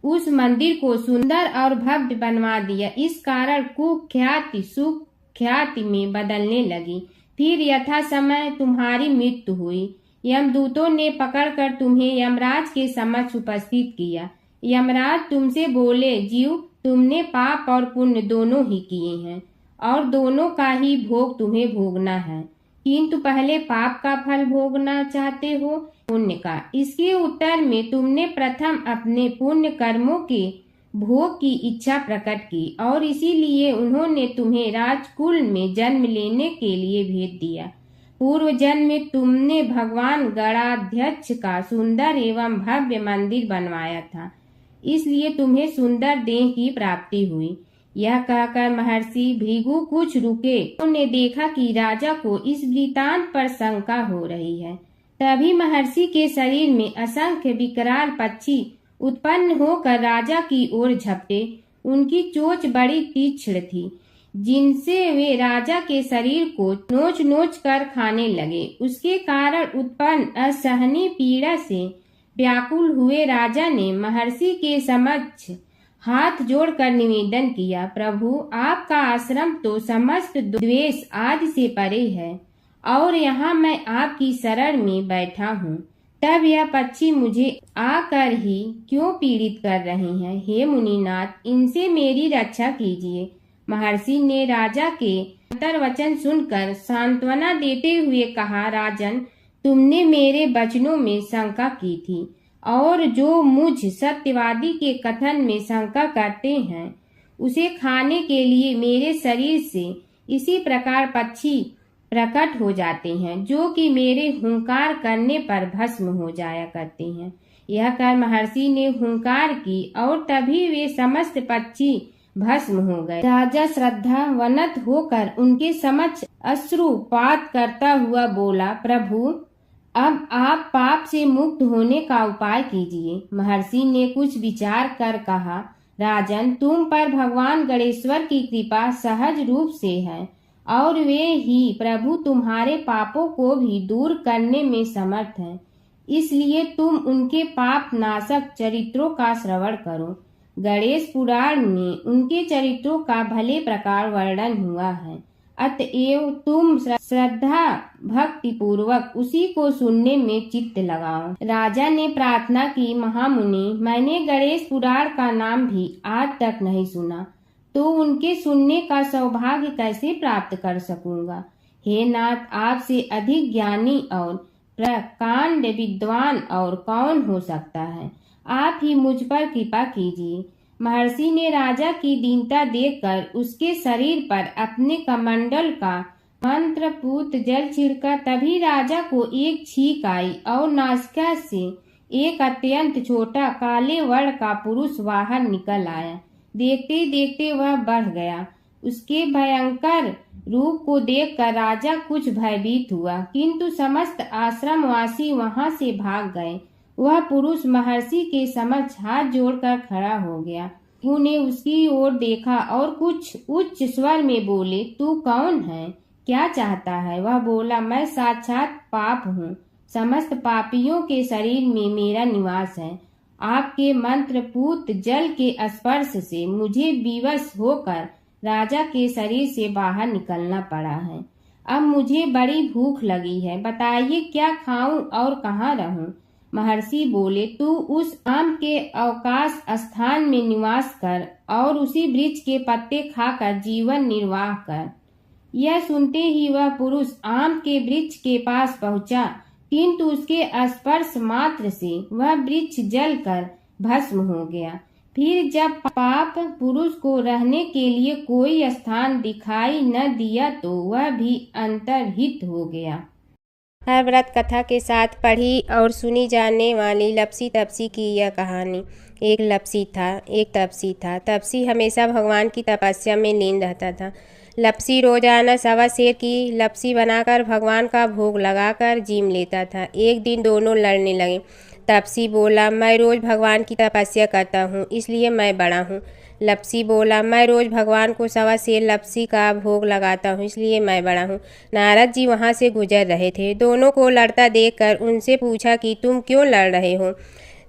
उस मंदिर को सुंदर और भव्य बनवा दिया। इस कारण कुख्याति सुख्याति में बदलने लगी। फिर यथा समय तुम्हारी मृत्यु हुई। यमदूतों ने पकड़कर तुम्हें यमराज के समक्ष उपस्थित किया। यमराज तुमसे बोले, जीव, तुमने पाप और पुण्य दोनों ही किए हैं और दोनों का ही भोग तुम्हें भोगना है, किंतु पहले पाप का फल भोगना चाहते हो पुण्य का। इसके उत्तर में तुमने प्रथम अपने पुण्य कर्मों के भोग की इच्छा प्रकट की और इसीलिए उन्होंने तुम्हें राजकुल में जन्म लेने के लिए भेज दिया। पूर्व जन्म में तुमने भगवान गणाध्यक्ष का सुंदर एवं भव्य मंदिर बनवाया था, इसलिए तुम्हें सुंदर देह की प्राप्ति हुई। यह कहकर महर्षि भृगु कुछ रुके। उन्होंने देखा कि राजा को इस वृतांत पर शंका हो रही है। तभी महर्षि के शरीर में असंख्य विकराल पक्षी उत्पन्न होकर राजा की ओर झपटे। उनकी चोंच बड़ी तीक्ष्ण थी, जिनसे वे राजा के शरीर को नोच नोच कर खाने लगे। उसके कारण उत्पन्न असहनीय पीड़ा से व्याकुल हुए राजा ने महर्षि के समक्ष हाथ जोड़कर निवेदन किया, प्रभु, आपका आश्रम तो समस्त द्वेष आदि से परे है और यहाँ मैं आपकी शरण में बैठा हूँ। तब यह पक्षी मुझे आकर ही क्यों पीड़ित कर रहे हैं? हे मुनिनाथ, इनसे मेरी रक्षा कीजिए। महर्षि ने राजा के अंतर्वचन सुनकर सांत्वना देते हुए कहा, राजन, तुमने मेरे वचनों में शंका की थी और जो मुझ सत्यवादी के कथन में शंका करते हैं उसे खाने के लिए मेरे शरीर से इसी प्रकार पक्षी प्रकट हो जाते हैं, जो कि मेरे हुंकार करने पर भस्म हो जाया करते हैं। यह कर महर्षि ने हुंकार की और तभी वे समस्त पक्षी भस्म हो गए। राजा श्रद्धावनत होकर उनके समक्ष अश्रुपात करता हुआ बोला, प्रभु, अब आप पाप से मुक्त होने का उपाय कीजिए। महर्षि ने कुछ विचार कर कहा, राजन, तुम पर भगवान गणेश्वर की कृपा सहज रूप से है और वे ही प्रभु तुम्हारे पापों को भी दूर करने में समर्थ हैं। इसलिए तुम उनके पाप नाशक चरित्रों का श्रवण करो। गणेश पुराण में उनके चरित्रों का भले प्रकार वर्णन हुआ है, अतएव तुम श्रद्धा भक्ति पूर्वक उसी को सुनने में चित्त लगाओ। राजा ने प्रार्थना की, महामुनि, मैंने गणेश पुराण का नाम भी आज तक नहीं सुना, तो उनके सुनने का सौभाग्य कैसे प्राप्त कर सकूंगा? हे नाथ, आपसे अधिक ज्ञानी और प्रकांड विद्वान और कौन हो सकता है? आप ही मुझ पर कृपा कीजिए। महर्षि ने राजा की दीनता देखकर उसके शरीर पर अपने कमंडल का मंत्रपूत जल छिड़का। तभी राजा को एक छींक आई और नासिका से एक अत्यंत छोटा काले वर्ण का पुरुष बाहर निकल आया। देखते देखते वह बढ़ गया। उसके भयंकर रूप को देखकर राजा कुछ भयभीत हुआ, किंतु समस्त आश्रमवासी वहां से भाग गए। वह पुरुष महर्षि के समक्ष हाथ जोड़कर खड़ा हो गया। उन्हें उसकी ओर देखा और कुछ उच्च स्वर में बोले, तू कौन है? क्या चाहता है? वह बोला, मैं साक्षात पाप हूँ। समस्त पापियों के शरीर में मेरा निवास है। आपके मंत्रपूत जल के स्पर्श से मुझे विवश होकर राजा के शरीर से बाहर निकलना पड़ा है। अब मुझे बड़ी भूख लगी है, बताइए क्या खाऊं और कहाँ रहूं? महर्षि बोले, तू उस आम के अवकाश स्थान में निवास कर और उसी वृक्ष के पत्ते खाकर जीवन निर्वाह कर। यह सुनते ही वह पुरुष आम के वृक्ष के पास पहुंचा, किंतु उसके स्पर्श मात्र से वह वृक्ष जलकर भस्म हो गया। फिर जब पाप पुरुष को रहने के लिए कोई स्थान दिखाई न दिया तो वह भी अंतर्हित हो गया। हर व्रत कथा के साथ पढ़ी और सुनी जाने वाली लपसी तपसी की यह कहानी। एक लपसी था, एक तपसी था। तपसी हमेशा भगवान की तपस्या में लीन रहता था। लपसी रोजाना 1.25 सेर की लपसी बनाकर भगवान का भोग लगाकर जीम लेता था। एक दिन दोनों लड़ने लगे। तपसी बोला, मैं रोज भगवान की तपस्या करता हूँ, इसलिए मैं बड़ा हूँ। लपसी बोला, मैं रोज भगवान को 1.25 सेर लपसी का भोग लगाता हूँ, इसलिए मैं बड़ा हूँ। नारद जी वहाँ से गुजर रहे थे। दोनों को लड़ता देखकर उनसे पूछा कि तुम क्यों लड़ रहे हो?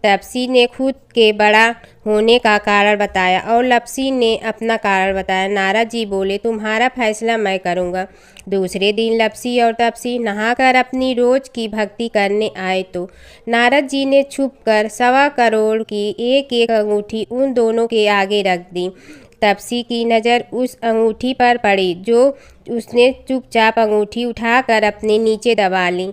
तपसी ने खुद के बड़ा होने का कारण बताया और लपसी ने अपना कारण बताया। नारद जी बोले, तुम्हारा फैसला मैं करूँगा। दूसरे दिन लपसी और तपसी नहाकर अपनी रोज की भक्ति करने आए तो नारद जी ने छुपकर 1.25 करोड़ की एक एक अंगूठी उन दोनों के आगे रख दी। तपसी की नज़र उस अंगूठी पर पड़ी जो उसने चुपचाप अंगूठी उठाकर अपने नीचे दबा ली।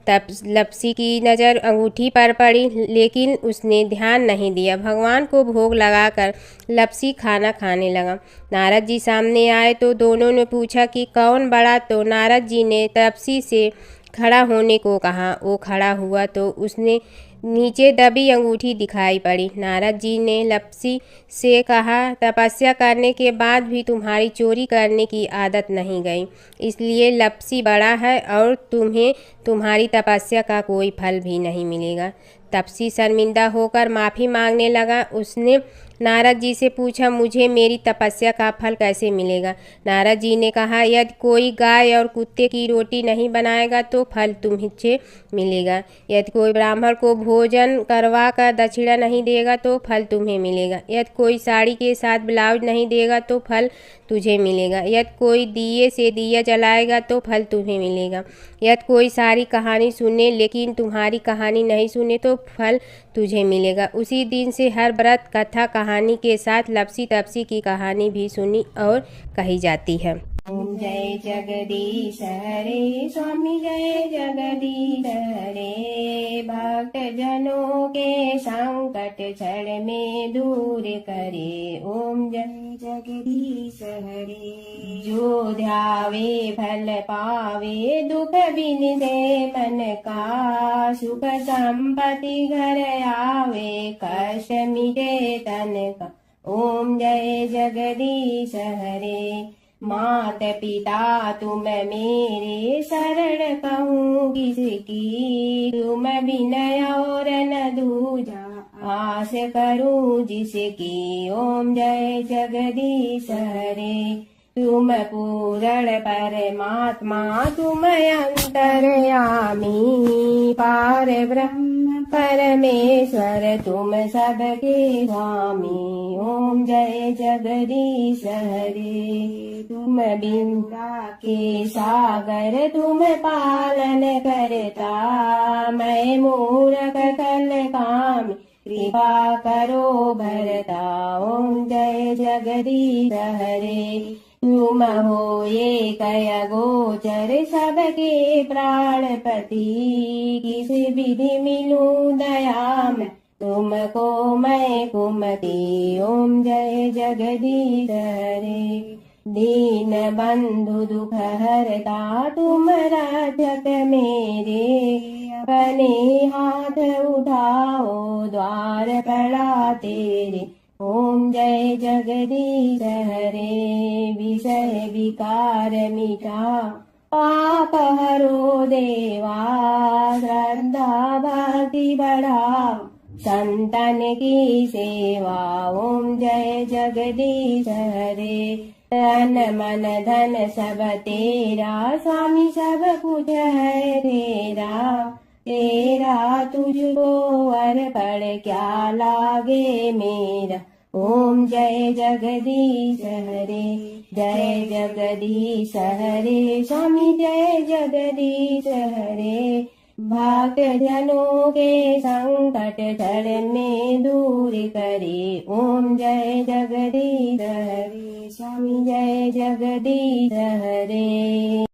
तब लपसी की नज़र अंगूठी पर पड़ी, लेकिन उसने ध्यान नहीं दिया। भगवान को भोग लगाकर लपसी खाना खाने लगा। नारद जी सामने आए तो दोनों ने पूछा कि कौन बड़ा, तो नारद जी ने लपसी से खड़ा होने को कहा। वो खड़ा हुआ तो उसने नीचे दबी अंगूठी दिखाई पड़ी। नारद जी ने लपसी से कहा, तपस्या करने के बाद भी तुम्हारी चोरी करने की आदत नहीं गई, इसलिए लपसी बड़ा है और तुम्हें तुम्हारी तपस्या का कोई फल भी नहीं मिलेगा। तपसी शर्मिंदा होकर माफ़ी मांगने लगा। उसने नारद जी से पूछा, मुझे मेरी तपस्या का फल कैसे मिलेगा? नारद जी ने कहा, यदि कोई गाय और कुत्ते की रोटी नहीं बनाएगा तो फल तुम्हें मिलेगा। यदि कोई ब्राह्मण को भोजन करवा कर दक्षिणा नहीं देगा तो फल तुम्हें मिलेगा। यदि कोई साड़ी के साथ ब्लाउज नहीं देगा तो फल तुझे मिलेगा। यदि कोई दिए से दिया जलाएगा तो फल तुम्हें मिलेगा। यदि कोई सारी कहानी सुने लेकिन तुम्हारी कहानी नहीं सुने तो फल तुझे मिलेगा। उसी दिन से हर व्रत कथा कहानी के साथ लपसी तपसी की कहानी भी सुनी और कही जाती है। ओम जय जगदीश हरे स्वामी जय जगदीश हरे, भक्त जनों के संकट क्षण में दूर करे। ओम जय जगदीश हरे, जो ध्यावे फल पावे, दुख बिन से मन का, सुख संपत्ति घर आवे, कष्ट मिटे तन का। ओम जय जगदीश हरे, मात पिता तुम मेरे, शरण कहूँ किसकी, तुम विनय और न दूजा, आस करूँ जिसकी। ओम जय जगदीश हरे, तुम पूर्ण परमात्मा, तुम अंतर्यामी, पार ब्रह्म परमेश्वर, तुम सबके स्वामी। ओम जय जगदीश हरे, तुम बिंदा के सागर, तुम पालन करता, मैं मूरख कल काम, कृपा करो भरता। ओम जय जगदीश हरे, तुम हो ये कय गोचर, सबके प्राणपति, किस विधि मिलूं दया में, तुमको मैं कुमति। ओम जय जगदीश हरे, दीन बंधु दुख हरता, तुम रक्षक मेरे, अपने हाथ उठाओ द्वार पड़ा तेरे। ओम जय जगदीश हरे, विषय विकार मिटा, पाप हरो देवा, श्रद्धा भक्ति बढ़ाओ, संतन की सेवा। ओम जय जगदीश हरे, तन मन धन सब तेरा, स्वामी सब कुछ है तेरा, तेरा तुझको अर्पण क्या लागे मेरा। ओम जय जगदीश हरे, जय जगदीश हरे, स्वामी जय जगदीश हरे, भक्त जनों के संकट क्षण में दूर करे। ओम जय जगदीश हरे, स्वामी जय जगदीश हरे।